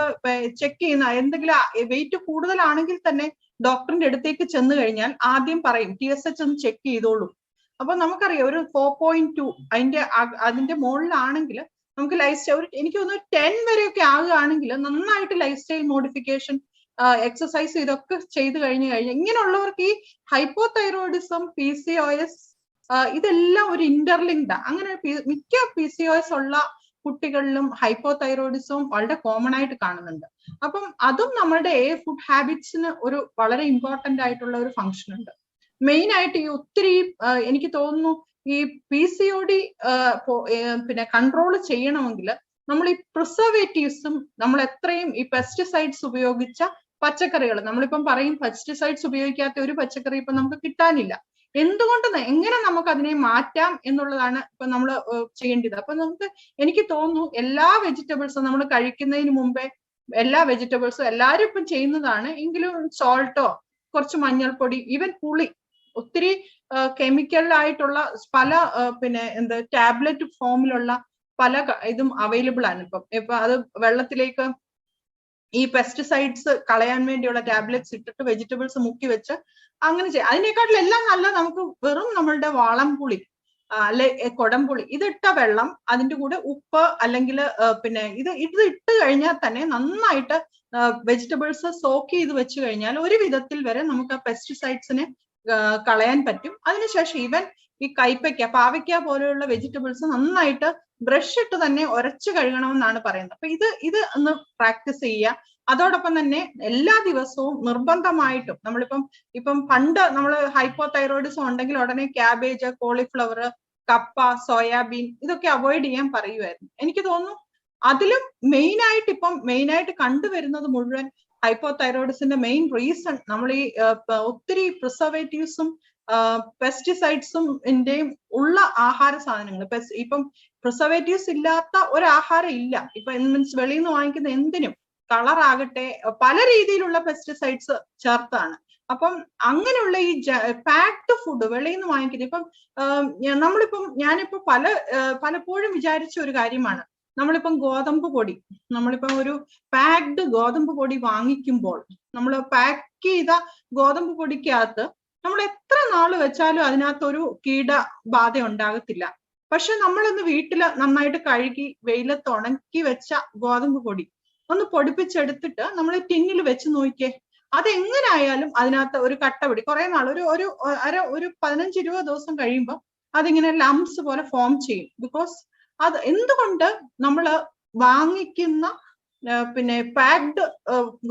ചെക്ക് ചെയ്യുന്ന എന്തെങ്കിലും വെയിറ്റ് കൂടുതലാണെങ്കിൽ തന്നെ ഡോക്ടറിന്റെ അടുത്തേക്ക് ചെന്ന് കഴിഞ്ഞാൽ ആദ്യം പറയും TSH ഒന്ന് ചെക്ക് ചെയ്തോളൂ. അപ്പൊ നമുക്കറിയാം ഒരു 4.2 അതിന്റെ മുകളിലാണെങ്കിൽ നമുക്ക് ലൈഫ് സ്റ്റൈൽ, എനിക്ക് തോന്നുന്നു 10 വരെയൊക്കെ ആകുകയാണെങ്കിൽ നന്നായിട്ട് ലൈഫ് സ്റ്റൈൽ മോഡിഫിക്കേഷൻ, എക്സസൈസ് ഇതൊക്കെ ചെയ്ത് കഴിഞ്ഞാൽ ഇങ്ങനെയുള്ളവർക്ക് ഈ ഹൈപ്പോതൈറോയിഡിസം, PCOS ഇതെല്ലാം ഒരു ഇന്റർലിങ്ക്ഡ്. അങ്ങനെ മിക്ക PCOS ഉള്ള കുട്ടികളിലും ഹൈപ്പോതൈറോയിഡിസവും വളരെ കോമൺ ആയിട്ട് കാണുന്നുണ്ട്. അപ്പം അതും നമ്മുടെ ഫുഡ് ഹാബിറ്റ്സിന് ഒരു വളരെ ഇമ്പോർട്ടന്റ് ആയിട്ടുള്ള ഒരു ഫംഗ്ഷൻ ഉണ്ട്. മെയിൻ ആയിട്ട് ഈ ഒത്തിരി എനിക്ക് തോന്നുന്നു ഈ PCOD പിന്നെ കൺട്രോൾ ചെയ്യണമെങ്കിൽ നമ്മൾ ഈ പ്രിസർവേറ്റീവ്സും, നമ്മൾ എത്രയും ഈ പെസ്റ്റിസൈഡ്സ് ഉപയോഗിച്ച പച്ചക്കറികൾ, നമ്മളിപ്പം പറയും പെസ്റ്റിസൈഡ്സ് ഉപയോഗിക്കാത്ത ഒരു പച്ചക്കറി ഇപ്പൊ നമുക്ക് കിട്ടാനില്ല. എന്തുകൊണ്ട്, എങ്ങനെ നമുക്ക് അതിനെ മാറ്റാം എന്നുള്ളതാണ് ഇപ്പൊ നമ്മൾ ചെയ്യേണ്ടത്. അപ്പൊ നമുക്ക് എനിക്ക് തോന്നുന്നു എല്ലാ വെജിറ്റബിൾസും നമ്മൾ കഴിക്കുന്നതിന് മുമ്പേ എല്ലാ വെജിറ്റബിൾസും എല്ലാവരും ഇപ്പം ചെയ്യുന്നതാണ്, എങ്കിലും സോൾട്ടോ, കുറച്ച് മഞ്ഞൾപ്പൊടി, ഈവൻ പുളി, ഒത്തിരി കെമിക്കലായിട്ടുള്ള പല പിന്നെ ടാബ്ലറ്റ് ഫോമിലുള്ള പല ഇതും അവൈലബിൾ ആണ് ഇപ്പൊ അത് വെള്ളത്തിലേക്ക് ഈ പെസ്റ്റിസൈഡ്സ് കളയാൻ വേണ്ടിയുള്ള ടാബ്ലറ്റ്സ് ഇട്ടിട്ട് വെജിറ്റബിൾസ് മുക്കി വെച്ച് അങ്ങനെ ചെയ്യാം. അതിനേക്കാട്ടിലും എല്ലാം നല്ല നമുക്ക് വെറും നമ്മളുടെ വാളംപുളി അല്ലെ കൊടംപുളി ഇതിട്ട വെള്ളം, അതിന്റെ കൂടെ ഉപ്പ്, അല്ലെങ്കിൽ പിന്നെ ഇത് ഇട്ട് കഴിഞ്ഞാൽ തന്നെ നന്നായിട്ട് വെജിറ്റബിൾസ് സോക്ക് ചെയ്ത് വെച്ച് കഴിഞ്ഞാൽ ഒരു വിധത്തിൽ വരെ നമുക്ക് ആ പെസ്റ്റിസൈഡ്സിനെ കളയാൻ പറ്റും. അതിനുശേഷം ഈവൻ ഈ കൈപ്പയ്ക്ക, പാവയ്ക്ക പോലെയുള്ള വെജിറ്റബിൾസ് നന്നായിട്ട് ബ്രഷ് ഇട്ട് തന്നെ ഉരച്ച് കഴുകണമെന്നാണ് പറയുന്നത്. അപ്പൊ ഇത് ഒന്ന് പ്രാക്ടീസ് ചെയ്യുക. അതോടൊപ്പം തന്നെ എല്ലാ ദിവസവും നിർബന്ധമായിട്ടും ഇപ്പം പണ്ട് നമ്മൾ ഹൈപ്പോതൈറോയിഡിസം ഉണ്ടെങ്കിൽ ഉടനെ ക്യാബേജ്, കോളിഫ്ലവർ, കപ്പ, സോയാബീൻ ഇതൊക്കെ അവോയ്ഡ് ചെയ്യാൻ പറയുമായിരുന്നു. എനിക്ക് തോന്നുന്നു അതിലും മെയിനായിട്ട് കണ്ടുവരുന്നത് മുഴുവൻ ഹൈപ്പോതൈറോയിഡിസിന്റെ മെയിൻ റീസൺ നമ്മൾ ഈ ഒത്തിരി പ്രിസർവേറ്റീവ്സും പെസ്റ്റിസൈഡ്സും ഉള്ള ആഹാര സാധനങ്ങൾ. ഇപ്പം പ്രിസർവേറ്റീവ്സ് ഇല്ലാത്ത ഒരു ആഹാരം ഇല്ല. ഇപ്പൊ മീൻസ് വെളിയിൽ നിന്ന് വാങ്ങിക്കുന്ന എന്തിനും കളർ ആകട്ടെ പല രീതിയിലുള്ള പെസ്റ്റിസൈഡ്സ് ചേർത്താണ്. അപ്പം അങ്ങനെയുള്ള ഈ പാക്ഡ് ഫുഡ് വെളിയിൽ നിന്ന് വാങ്ങിക്കുന്നത്, ഇപ്പം ഞാനിപ്പോ പലപ്പോഴും വിചാരിച്ച ഒരു കാര്യമാണ്, നമ്മളിപ്പം ഗോതമ്പ് പൊടി, നമ്മളിപ്പം ഒരു പാക്ഡ് ഗോതമ്പ് പൊടി വാങ്ങിക്കുമ്പോൾ നമ്മൾ പാക്ക് ചെയ്ത ഗോതമ്പ് പൊടിക്കകത്ത് നമ്മൾ എത്ര നാള് വെച്ചാലും അതിനകത്ത് ഒരു കീടബാധ ഉണ്ടാകത്തില്ല. പക്ഷെ നമ്മളൊന്ന് വീട്ടില് നന്നായിട്ട് കഴുകി വെയിലത്ത് ഉണക്കി വെച്ച ഗോതമ്പ് പൊടി ഒന്ന് പൊടിപ്പിച്ചെടുത്തിട്ട് നമ്മൾ ടിന്നിൽ വെച്ച് നോക്കിയേ, അതെങ്ങനായാലും അതിനകത്ത് ഒരു കട്ട പിടി കുറെ നാൾ ഒരു 15-20 ദിവസം കഴിയുമ്പോൾ അതിങ്ങനെ ലംസ് പോലെ ഫോം ചെയ്യും. ബിക്കോസ് അത് എന്തുകൊണ്ട് നമ്മൾ വാങ്ങിക്കുന്ന പിന്നെ പാക്ഡ്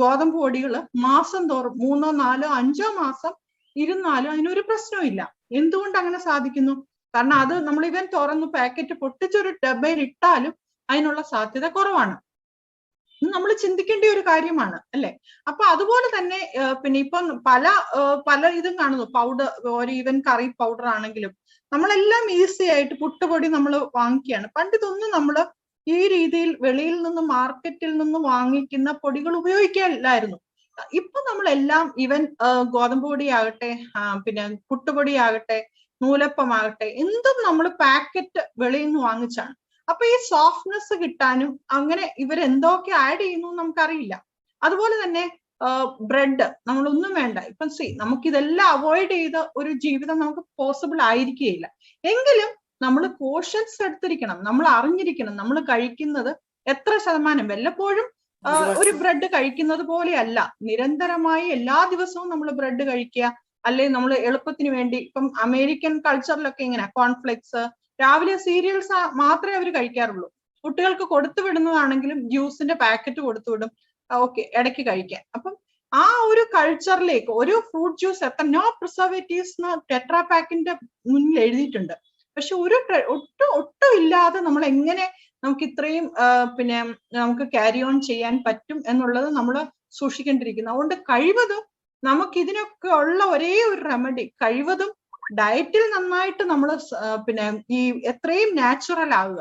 ഗോതമ്പ് പൊടികൾ മാസം തോറും 3, 4, 5 മാസം ഇരുന്നാലും അതിനൊരു പ്രശ്നവും ഇല്ല. എന്തുകൊണ്ട് അങ്ങനെ സാധിക്കുന്നു? കാരണം അത് നമ്മൾ ഇവൻ തുറന്ന് പാക്കറ്റ് പൊട്ടിച്ചൊരു ഡബയിൽ ഇട്ടാലും അതിനുള്ള സാധ്യത കുറവാണ്. നമ്മൾ ചിന്തിക്കേണ്ട ഒരു കാര്യമാണ് അല്ലെ. അപ്പൊ അതുപോലെ തന്നെ പിന്നെ ഇപ്പം പല ഇതും കാണുന്നു, പൗഡർ ഒരു ഈവൻ കറി പൗഡർ ആണെങ്കിലും നമ്മളെല്ലാം ഈസി ആയിട്ട് പുട്ടുപൊടി നമ്മൾ വാങ്ങിക്കുകയാണ്. പണ്ട് ഇതൊന്നും നമ്മൾ ഈ രീതിയിൽ വെളിയിൽ നിന്ന് മാർക്കറ്റിൽ നിന്ന് വാങ്ങിക്കുന്ന പൊടികൾ ഉപയോഗിക്കാനില്ലായിരുന്നു. ഇപ്പൊ നമ്മളെല്ലാം ഈവൻ ഗോതമ്പ് പൊടിയാകട്ടെ, പിന്നെ പുട്ടുപൊടിയാകട്ടെ, നൂലപ്പമാകട്ടെ, എന്തും നമ്മൾ പാക്കറ്റ് വെളിയിൽ നിന്ന് വാങ്ങിച്ചാണ്. അപ്പൊ ഈ സോഫ്റ്റ്നെസ് കിട്ടാനും അങ്ങനെ ഇവരെന്തൊക്കെ ആഡ് ചെയ്യുന്നു നമുക്കറിയില്ല. അതുപോലെ തന്നെ ബ്രെഡ് നമ്മളൊന്നും വേണ്ട. ഇപ്പം നമുക്കിതെല്ലാം അവോയ്ഡ് ചെയ്ത ഒരു ജീവിതം നമുക്ക് പോസിബിൾ ആയിരിക്കുകയില്ല. എങ്കിലും നമ്മൾ കോഷൻസ് എടുത്തിരിക്കണം, നമ്മൾ അറിഞ്ഞിരിക്കണം നമ്മൾ കഴിക്കുന്നത് എത്ര ശതമാനം. വല്ലപ്പോഴും ഒരു ബ്രെഡ് കഴിക്കുന്നത് പോലെയല്ല നിരന്തരമായി എല്ലാ ദിവസവും നമ്മൾ ബ്രെഡ് കഴിക്കുക. അല്ലെങ്കിൽ നമ്മൾ എളുപ്പത്തിന് വേണ്ടി, ഇപ്പം അമേരിക്കൻ കൾച്ചറിലൊക്കെ ഇങ്ങനെ കോൺഫ്ലെക്സ്, രാവിലെ സീരിയൽസ് മാത്രമേ അവർ കഴിക്കാറുള്ളൂ. കുട്ടികൾക്ക് കൊടുത്തു വിടുന്നതാണെങ്കിലും ജ്യൂസിന്റെ പാക്കറ്റ് കൊടുത്തു വിടും, ഓക്കെ ഇടയ്ക്ക് കഴിക്കാൻ. അപ്പം ആ ഒരു കൾച്ചറിലേക്ക് ഒരു ഫ്രൂട്ട് ജ്യൂസ് എത്ര നോ പ്രിസർവേറ്റീവ്സ് ടെട്രാ പാക്കിന്റെ മുന്നിൽ എഴുതിയിട്ടുണ്ട്. പക്ഷെ ഒട്ടും ഇല്ലാതെ നമ്മൾ എങ്ങനെ നമുക്ക് ഇത്രയും പിന്നെ നമുക്ക് ക്യാരി ഓൺ ചെയ്യാൻ പറ്റും എന്നുള്ളത് നമ്മൾ സൂക്ഷിക്കേണ്ടിയിരിക്കുന്നു. അതുകൊണ്ട് കഴിവതും നമുക്ക് ഇതിനൊക്കെ ഉള്ള ഒരേ ഒരു റെമഡി, കഴിവതും ഡയറ്റിൽ നന്നായിട്ട് നമ്മൾ പിന്നെ ഈ എത്രയും നാച്ചുറൽ ആവുക.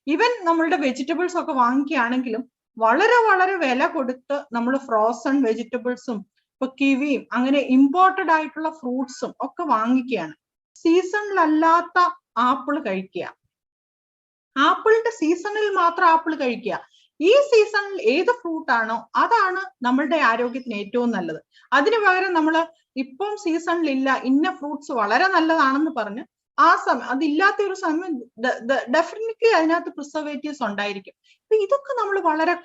ഈവൻ നമ്മളുടെ വെജിറ്റബിൾസ് ഒക്കെ വാങ്ങിക്കുകയാണെങ്കിലും വളരെ വളരെ വില കൊടുത്ത് നമ്മൾ ഫ്രോസൺ വെജിറ്റബിൾസും ഇപ്പൊ കിവിയും അങ്ങനെ ഇമ്പോർട്ടഡ് ആയിട്ടുള്ള ഫ്രൂട്ട്സും ഒക്കെ വാങ്ങിക്കുകയാണ്. സീസണിലല്ലാത്ത ആപ്പിൾ കഴിക്കുക, ആപ്പിളിന്റെ സീസണിൽ മാത്രം ആപ്പിൾ കഴിക്കുക. ഈ സീസണിൽ ഏത് ഫ്രൂട്ട് ആണോ അതാണ് നമ്മളുടെ ആരോഗ്യത്തിന് ഏറ്റവും നല്ലത്. അതിനു പകരം നമ്മൾ ഇപ്പം സീസണിലില്ല ഇന്ന ഫ്രൂട്ട്സ് വളരെ നല്ലതാണെന്ന് പറഞ്ഞ് ആ സമയം അതില്ലാത്ത ഒരു സമയം ഡെഫിനറ്റ്ലി അതിനകത്ത് പ്രിസർവേറ്റീവ്സ് ഉണ്ടായിരിക്കും. അപ്പൊ ഇതൊക്കെ നമ്മൾ വളരെ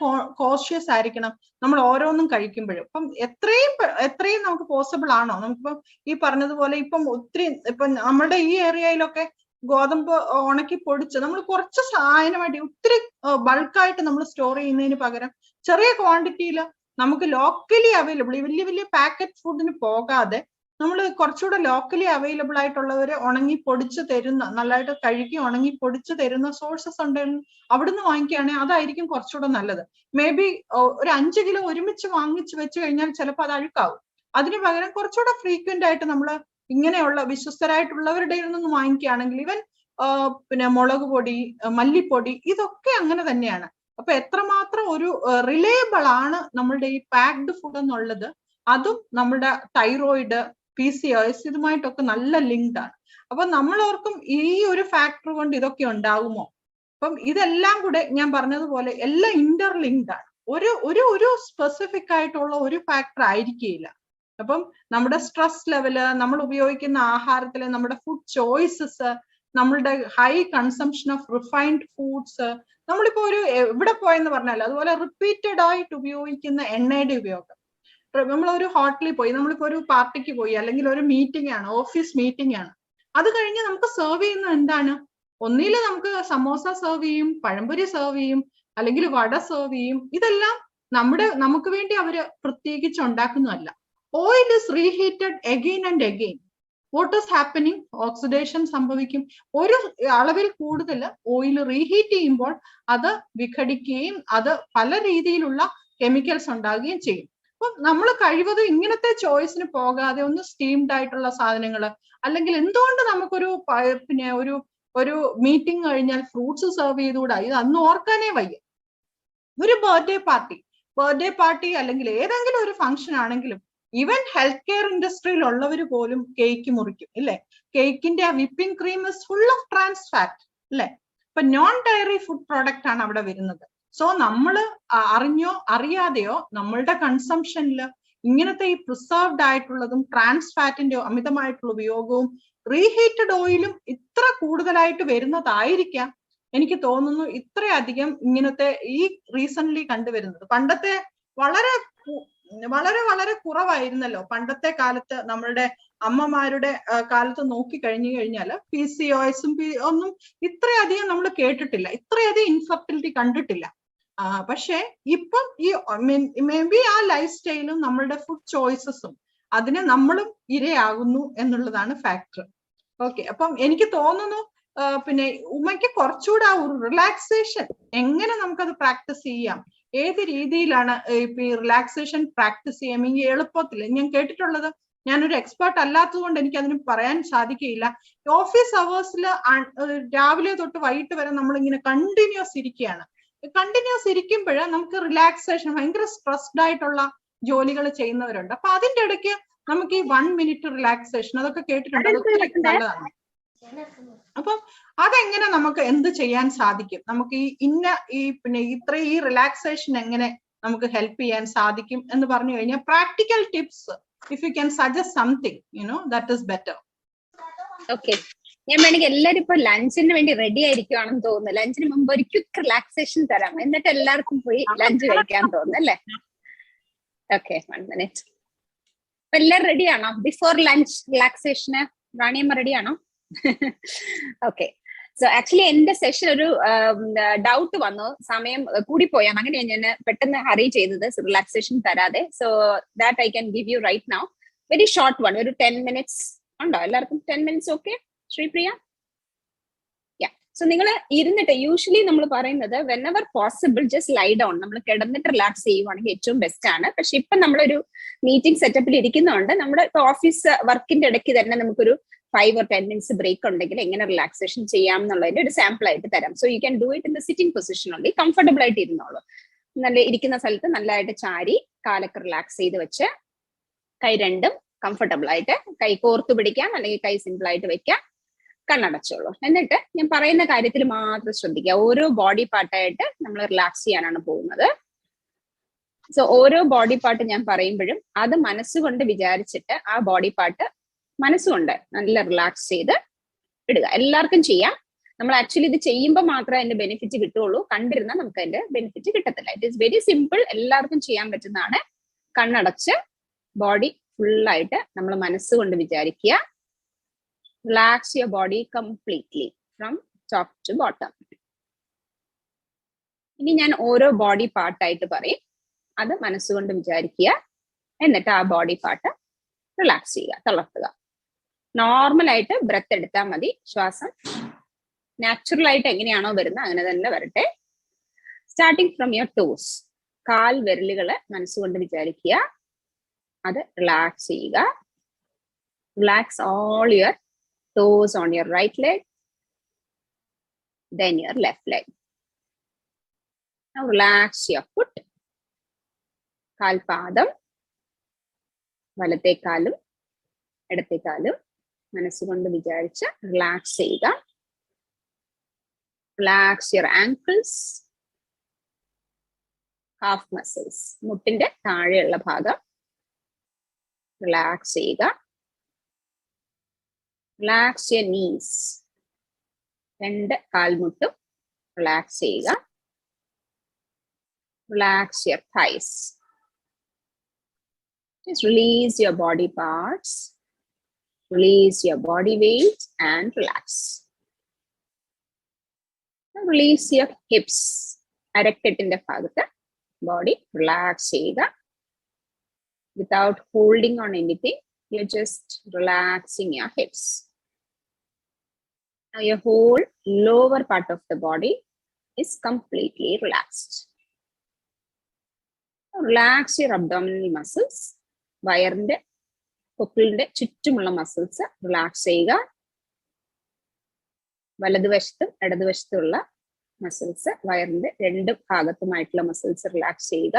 കോഷ്യസ് ആയിരിക്കണം നമ്മൾ ഓരോന്നും കഴിക്കുമ്പോഴും. അപ്പം എത്രയും നമുക്ക് പോസിബിൾ ആണോ, നമുക്കിപ്പം ഈ പറഞ്ഞതുപോലെ ഇപ്പം ഒത്തിരി ഇപ്പം നമ്മുടെ ഈ ഏരിയയിലൊക്കെ ഗോതമ്പ് ഉണക്കി പൊടിച്ച് നമ്മൾ കുറച്ച് സാധനമായിട്ട് ഒത്തിരി ബൾക്കായിട്ട് നമ്മൾ സ്റ്റോർ ചെയ്യുന്നതിന് പകരം ചെറിയ ക്വാണ്ടിറ്റിയിൽ നമുക്ക് ലോക്കലി അവൈലബിൾ, ഈ വലിയ വലിയ പാക്കറ്റ് ഫുഡിന് പോകാതെ നമ്മൾ കുറച്ചുകൂടെ ലോക്കലി അവൈലബിൾ ആയിട്ടുള്ളവര് ഉണങ്ങി പൊടിച്ച് തരുന്ന, നല്ലതായിട്ട് കഴുകി ഉണങ്ങി പൊടിച്ച് തരുന്ന സോഴ്സസ് ഉണ്ടെങ്കിൽ അവിടുന്ന് വാങ്ങിക്കുകയാണെങ്കിൽ അതായിരിക്കും കുറച്ചുകൂടെ നല്ലത്. മേ ബി ഒരു 5 കിലോ ഒരുമിച്ച് വാങ്ങിച്ച് വെച്ച് കഴിഞ്ഞാൽ ചിലപ്പോൾ അത് അഴുക്കാവും. അതിന് പകരം കുറച്ചുകൂടെ ഫ്രീക്വന്റ് ആയിട്ട് നമ്മൾ ഇങ്ങനെയുള്ള വിശ്വസ്തരായിട്ടുള്ളവരുടെ നിന്ന് വാങ്ങിക്കുകയാണെങ്കിൽ ഇവൻ പിന്നെ മുളക് പൊടി, മല്ലിപ്പൊടി, ഇതൊക്കെ അങ്ങനെ തന്നെയാണ്. അപ്പൊ എത്രമാത്രം ഒരു റിലയബിൾ ആണ് നമ്മളുടെ ഈ പാക്ഡ് ഫുഡ് എന്നുള്ളത്, അതും നമ്മുടെ തൈറോയിഡ്, PCOS ഇതുമായിട്ടൊക്കെ നല്ല ലിങ്ക്ഡ് ആണ്. അപ്പൊ നമ്മളോർക്കും ഈ ഒരു ഫാക്ടർ കൊണ്ട് ഇതൊക്കെ ഉണ്ടാകുമോ? അപ്പം ഇതെല്ലാം കൂടെ ഞാൻ പറഞ്ഞതുപോലെ എല്ലാം ഇന്റർലിങ്ക്ഡ് ആണ്. ഒരു സ്പെസിഫിക് ആയിട്ടുള്ള ഒരു ഫാക്ടർ ആയിരിക്കില്ല. അപ്പം നമ്മുടെ സ്ട്രെസ് ലെവല്, നമ്മൾ ഉപയോഗിക്കുന്ന ആഹാരത്തില് നമ്മുടെ ഫുഡ് ചോയ്സസ്, നമ്മളുടെ high consumption of refined foods, നമ്മളിപ്പോ ഒരു എവിടെ പോയെന്ന് പറഞ്ഞാൽ അതുപോലെ റിപ്പീറ്റഡ് ആയിട്ട് ഉപയോഗിക്കുന്ന എണ്ണയുടെ ഉപയോഗം. നമ്മളൊരു ഹോട്ടലിൽ പോയി, നമ്മളിപ്പോ ഒരു പാർട്ടിക്ക് പോയി, അല്ലെങ്കിൽ ഒരു മീറ്റിംഗ് ആണ്, ഓഫീസ് മീറ്റിംഗ് ആണ്, അത് കഴിഞ്ഞ് നമുക്ക് സെർവ് ചെയ്യുന്നത് എന്താണ്? ഒന്നിൽ നമുക്ക് സമോസ സെർവ് ചെയ്യും, പഴംപൊരി സെർവ് ചെയ്യും, അല്ലെങ്കിൽ വട സെർവ് ചെയ്യും. ഇതെല്ലാം നമുക്ക് വേണ്ടി അവര് പ്രത്യേകിച്ച് ഉണ്ടാക്കുന്നതല്ല. Oil is reheated again and again. What is happening? Oxidation സംഭവിക്കും. ഒരു അളവിൽ കൂടുതൽ ഓയിൽ റീഹീറ്റ് ചെയ്യുമ്പോൾ അത് വിഘടിക്കുകയും അത് പല രീതിയിലുള്ള കെമിക്കൽസ് ഉണ്ടാകുകയും ചെയ്യും. അപ്പം നമ്മൾ കഴിവതും ഇങ്ങനത്തെ ചോയ്സിന് പോകാതെ ഒന്ന് സ്റ്റീംഡ് ആയിട്ടുള്ള സാധനങ്ങൾ, അല്ലെങ്കിൽ എന്തുകൊണ്ട് നമുക്കൊരു പിന്നെ ഒരു മീറ്റിംഗ് കഴിഞ്ഞാൽ ഫ്രൂട്ട്സ് സെർവ് ചെയ്തുകൂടാ? ഇത് അന്ന് ഓർക്കാനേ വയ്യ. ഒരു ബർത്ത്ഡേ പാർട്ടി അല്ലെങ്കിൽ ഏതെങ്കിലും ഒരു ഫംഗ്ഷൻ ആണെങ്കിലും ഈവൻ ഹെൽത്ത് കെയർ ഇൻഡസ്ട്രിയിൽ ഉള്ളവർ പോലും കേക്ക് മുറിക്കും, ഇല്ലേ? കേക്കിന്റെ ആ whipping cream is full of trans fat, അല്ലെ? ഇപ്പൊ നോൺ ഡയറി ഫുഡ് പ്രോഡക്റ്റ് ആണ് അവിടെ വരുന്നത്. സോ നമ്മൾ അറിഞ്ഞോ അറിയാതെയോ നമ്മളുടെ കൺസംഷനിൽ ഇങ്ങനത്തെ ഈ പ്രിസർവ്ഡ് ആയിട്ടുള്ളതും ട്രാൻസ് ഫാറ്റിന്റെ അമിതമായിട്ടുള്ള ഉപയോഗവും റീഹീറ്റഡ് ഓയിലും ഇത്ര കൂടുതലായിട്ട് വരുന്നതായിരിക്കാം എനിക്ക് തോന്നുന്നു ഇത്രയധികം ഇങ്ങനത്തെ ഈ റീസെന്റ് കണ്ടുവരുന്നത്. പണ്ടത്തെ വളരെ വളരെ വളരെ കുറവായിരുന്നല്ലോ. പണ്ടത്തെ കാലത്ത് നമ്മളുടെ അമ്മമാരുടെ കാലത്ത് നോക്കി കഴിഞ്ഞു കഴിഞ്ഞാൽ PCOSും ഒന്നും ഇത്രയധികം നമ്മൾ കേട്ടിട്ടില്ല, ഇത്രയധികം ഇൻഫെർട്ടിലിറ്റി കണ്ടിട്ടില്ല. പക്ഷെ ഇപ്പം ഈ മേ ബി ആ ലൈഫ് സ്റ്റൈലും നമ്മളുടെ ഫുഡ് ചോയ്സസും അതിന് നമ്മളും ഇരയാകുന്നു എന്നുള്ളതാണ് ഫാക്ടർ. ഓക്കെ, അപ്പം എനിക്ക് തോന്നുന്നു പിന്നെ ഉമ്മയ്ക്ക് കുറച്ചുകൂടെ ആ ഒരു റിലാക്സേഷൻ എങ്ങനെ നമുക്കത് പ്രാക്ടീസ് ചെയ്യാം, ഏത് രീതിയിലാണ് ഇപ്പൊ ഈ റിലാക്സേഷൻ പ്രാക്ടീസ് ചെയ്യാം ഈ എളുപ്പത്തിൽ. ഞാൻ കേട്ടിട്ടുള്ളത്, ഞാനൊരു എക്സ്പേർട്ട് അല്ലാത്തത് കൊണ്ട് എനിക്ക് അതിന് പറയാൻ സാധിക്കില്ല. ഓഫീസ് അവേഴ്സിൽ രാവിലെ തൊട്ട് വൈകിട്ട് വരെ നമ്മൾ ഇങ്ങനെ കണ്ടിന്യൂസ് ഇരിക്കുകയാണ്. കണ്ടിന്യൂസ് ഇരിക്കുമ്പോൾ നമുക്ക് റിലാക്സേഷൻ, ഭയങ്കര സ്ട്രെസ്ഡ് ആയിട്ടുള്ള ജോലികൾ ചെയ്യുന്നവരുണ്ട്. അപ്പൊ അതിന്റെ ഇടയ്ക്ക് നമുക്ക് ഈ 1 മിനിറ്റ് റിലാക്സേഷൻ അതൊക്കെ കേട്ടിട്ടുണ്ട്, അത് ഒത്തിരി നല്ലതാണ്. അപ്പം അതെങ്ങനെ നമുക്ക് എന്ത് ചെയ്യാൻ സാധിക്കും, നമുക്ക് പിന്നെ ഈ റിലാക്സേഷൻ എങ്ങനെ നമുക്ക് ഹെൽപ്പ് ചെയ്യാൻ സാധിക്കും എന്ന് പറഞ്ഞു കഴിഞ്ഞാൽ practical tips, if you can suggest something that is better. Okay, ഞാൻ വേണമെങ്കിൽ എല്ലാവരും ഇപ്പൊ ലഞ്ചിന് വേണ്ടി റെഡി ആയിരിക്കുവാണെന്ന് തോന്നുന്നു. ലഞ്ചിന് മുമ്പ് ഒരു ക്വിക്ക് റിലാക്സേഷൻ തരാം, എന്നിട്ട് എല്ലാവർക്കും പോയി ലഞ്ച് കഴിക്കാൻ തോന്നുന്നു അല്ലേ? Okay, 1 minute. അപ്പൊ എല്ലാവരും റെഡിയാണോ ബിഫോർ ലഞ്ച് റിലാക്സേഷന്? റാണിയമ്മ റെഡിയാണോ? ഓക്കെ, സോ ആക്ച്വലി എന്റെ സെഷൻ ഒരു ഡൗട്ട് വന്നു, സമയം കൂടിപ്പോയാണ്, അങ്ങനെയാണ് ഞാൻ പെട്ടെന്ന് ഹറി ചെയ്തത് റിലാക്സേഷൻ തരാതെ. So that I can give you right now, very short one, ഒരു 10 മിനിറ്റ്സ് ഉണ്ടോ എല്ലാവർക്കും? 10 minutes okay Sripriya? Yeah, so നിങ്ങൾ ഇരുന്നിട്ട്, യൂഷ്വലി നമ്മൾ പറയുന്നത് whenever possible just lie down, നമ്മൾ കിടന്നിട്ട് റിലാക്സ് ചെയ്യുവാണെങ്കിൽ ഏറ്റവും ബെസ്റ്റ് ആണ്. പക്ഷെ ഇപ്പൊ നമ്മളൊരു മീറ്റിംഗ് സെറ്റപ്പിൽ ഇരിക്കുന്നതുകൊണ്ട് നമ്മുടെ ഓഫീസ് വർക്കിന്റെ ഇടയ്ക്ക് തന്നെ നമുക്കൊരു 5 or 10 മിനിറ്റ്സ് ബ്രേക്ക് ഉണ്ടെങ്കിൽ എങ്ങനെ റിലാക്സേഷൻ ചെയ്യാം എന്നുള്ളതിന്റെ ഒരു സാമ്പിൾ ആയിട്ട് തരാം. So you can do it in the sitting position only, comfortable ആയിട്ട് ഇരുന്നോളൂ. നല്ല ഇരിക്കുന്ന സ്ഥലത്ത് നല്ലതായിട്ട് ചാരി കാലൊക്കെ റിലാക്സ് ചെയ്ത് വെച്ച് കൈ രണ്ടും കംഫർട്ടബിൾ ആയിട്ട് കൈ കോർത്തു പിടിക്കാം, അല്ലെങ്കിൽ കൈ സിമ്പിൾ ആയിട്ട് വെക്കാം, കണ്ണടച്ചോളൂ. എന്നിട്ട് ഞാൻ പറയുന്ന കാര്യത്തിൽ മാത്രം ശ്രദ്ധിക്കുക. ഓരോ ബോഡി പാർട്ടായിട്ട് നമ്മൾ റിലാക്സ് ചെയ്യാനാണ് പോകുന്നത്. സോ ഓരോ ബോഡി പാർട്ട് ഞാൻ പറയുമ്പോഴും അത് മനസ്സുകൊണ്ട് വിചാരിച്ചിട്ട് ആ ബോഡി പാർട്ട് മനസ്സുകൊണ്ട് നല്ല റിലാക്സ് ചെയ്ത് ഇടുക. എല്ലാവർക്കും ചെയ്യാം. നമ്മൾ ആക്ച്വലി ഇത് ചെയ്യുമ്പോൾ മാത്രമേ അതിന്റെ ബെനിഫിറ്റ് കിട്ടുള്ളൂ, കണ്ടിരുന്നാൽ നമുക്ക് അതിന്റെ ബെനിഫിറ്റ് കിട്ടത്തില്ല. ഇറ്റ് ഈസ് വെരി സിമ്പിൾ, എല്ലാവർക്കും ചെയ്യാൻ പറ്റുന്നതാണ്. കണ്ണടച്ച് ബോഡി ഫുള്ളായിട്ട് നമ്മൾ മനസ്സുകൊണ്ട് വിചാരിക്കുക. Relax your body completely from top to bottom. ഇനി ഞാൻ ഓരോ ബോഡി പാർട്ടായിട്ട് പറയും, അത് മനസ്സുകൊണ്ട് വിചാരിക്കുക. എന്നിട്ട് ആ ബോഡി പാർട്ട് റിലാക്സ് ചെയ്യുക, തളർത്തുക. നോർമൽ ആയിട്ട് ബ്രെത്ത് എടുത്താൽ മതി. ശ്വാസം നാച്ചുറൽ ആയിട്ട് എങ്ങനെയാണോ വരുന്നത് അങ്ങനെ തന്നെ വരട്ടെ. സ്റ്റാർട്ടിങ് ഫ്രം യുവർ ടോസ്, കാൽ വിരലുകള് മനസ്സുകൊണ്ട് വിചാരിക്കുക, അത് റിലാക്സ് ചെയ്യുക. Relax all your toes on your right leg, then your left leg. Now relax your foot. കാൽപാദം, വലത്തെ കാലും ഇടത്തെ കാലും മനസ്സുകൊണ്ട് വിചാരിച്ച് റിലാക്സ് ചെയ്യുക. Relax your ankles, calf muscles, മുട്ടിന്റെ താഴെയുള്ള ഭാഗം റിലാക്സ് ചെയ്യുക. Relax your knees. രണ്ട് കാൽമുട്ടും റിലാക്സ് ചെയ്യുക. Relax your thighs. Just release your body parts. Release your body weight and relax. Now release your hips. അരക്കെട്ടിന്റെ ഭാഗത്ത് ബോഡി റിലാക്സ് ചെയ്യുക. Without holding on anything, you're just relaxing your hips. Now your whole lower part of the body is completely relaxed. Now relax your abdominal muscles. വയറിന്റെ പൊക്കിളിന്റെ ചുറ്റുമുള്ള muscles relax ചെയ്യുക. വലതുവശത്തും ഇടതുവശത്തുള്ള muscles, വയറിന്റെ രണ്ട് ഭാഗത്തുമായിട്ടുള്ള muscles relax ചെയ്യുക.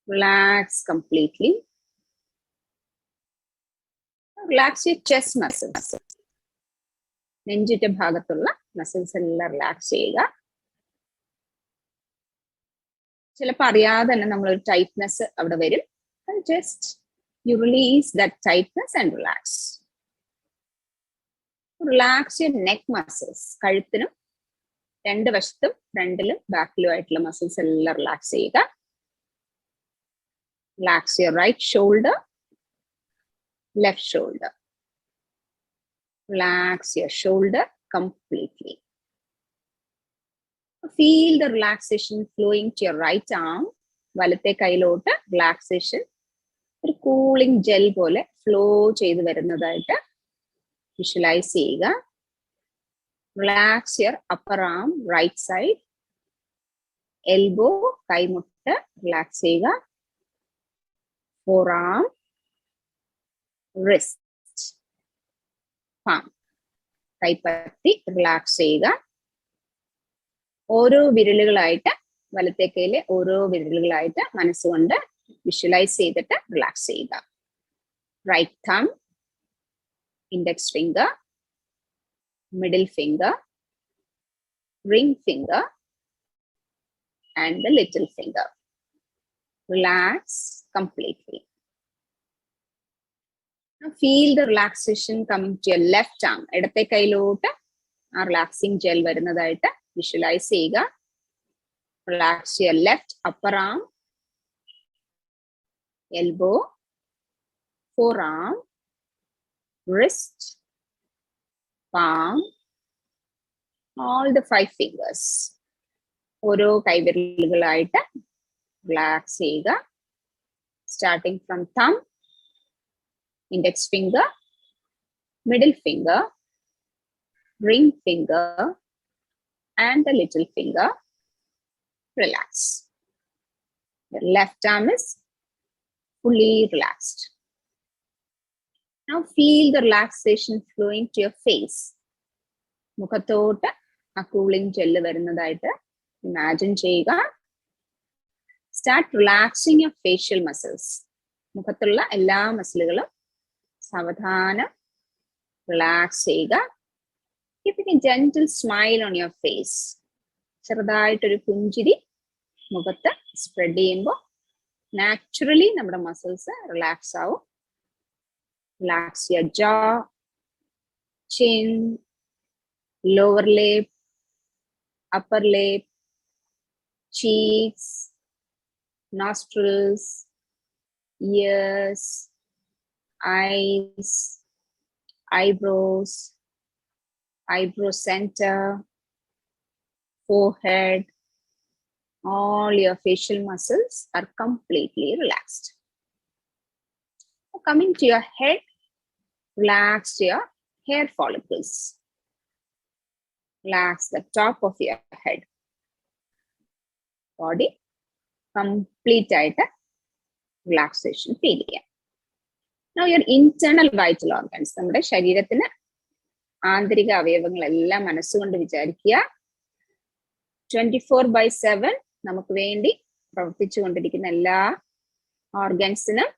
Relax completely. Relax your chest muscles. നെഞ്ചിന്റെ ഭാഗത്തുള്ള muscles എല്ലാം റിലാക്സ് ചെയ്യുക. ചിലപ്പോൾ അറിയാതെ തന്നെ നമ്മളൊരു ടൈറ്റ്നെസ് അവിടെ വരും. Just you release that tightness and relax. Relax your neck muscles. കഴുത്തിനും രണ്ട് വശത്തും ഫ്രണ്ടിലും ബാക്കിലും ആയിട്ടുള്ള മസിൽസ് എല്ലാം റിലാക്സ് ചെയ്യുക. Relax your right shoulder, left shoulder. Relax your shoulder completely. Feel the relaxation flowing to your right arm. വലത്തെ കൈയിലോട്ട് റിലാക്സേഷൻ ഒരു കൂളിംഗ് ജെൽ പോലെ ഫ്ലോ ചെയ്ത് വരുന്നതായിട്ട് വിഷ്വലൈസ് ചെയ്യുക. Relax your upper arm right side. Elbow കൈമുട്ട് relax ചെയ്യുക. Forearm, wrist, palm കൈപ്പത്തി റിലാക്സ് ചെയ്യുക. ഓരോ വിരലുകളായിട്ട് വലത്തെ കൈയിലെ ഓരോ വിരലുകളായിട്ട് മനസ്സുകൊണ്ട് വിഷ്വലൈസ് ചെയ്തിട്ട് റിലാക്സ് ചെയ്യുക. റൈറ്റ് തം, index finger, middle finger, ring finger and the little finger. Relax completely. Now feel the relaxation coming to your left arm. ഇടത്തെ കൈയിലോട്ട് ആ റിലാക്സിംഗ് ജെൽ വരുന്നതായിട്ട് വിഷ്വലൈസ് ചെയ്യുക. Relax your left upper arm, elbow, forearm, wrist, palm, all the 5 fingers. ഓരോ കൈവിരലുകളായിട്ട് റിലാക്സ് ചെയ്യുക. Starting from thumb, index finger, middle finger, ring finger and the little finger. Relax. The left arm is fully relaxed. Now feel the relaxation flowing to your face. മുഖത്തോട്ട് ആ cooling gel വരുന്നതായിട്ട് imagine ചെയ്യുക. Start relaxing your facial muscles. മുഖത്തുള്ള എല്ലാ മസിലുകളും സാവധാനം relax ചെയ്യുക. Keeping a gentle smile on your face. ചെറുതായിട്ടൊരു പുഞ്ചിരി മുഖത്ത് സ്പ്രെഡ് ചെയ്യുമ്പോൾ നാച്ചുറലി നമ്മുടെ മസിൽസ് റിലാക്സ് ആവും. Relax your jaw, chin, lower lip, upper lip, cheeks, nostrils, ears, eyes, eyebrows, eyebrow center, forehead. All your facial muscles are completely relaxed. Coming to your head, relax your hair follicles. Relax the top of your head. Body complete ആയിട്ട് relaxation feel ചെയ്യാം. Now your internal vital organs. നമ്മുടെ ശരീരത്തിന് ആന്തരിക അവയവങ്ങളെല്ലാം മനസ്സുകൊണ്ട് വിചാരിക്കുക. 24/7 നമുക്ക് വേണ്ടി പ്രവർത്തിച്ചു കൊണ്ടിരിക്കുന്ന എല്ലാ ഓർഗൻസിനും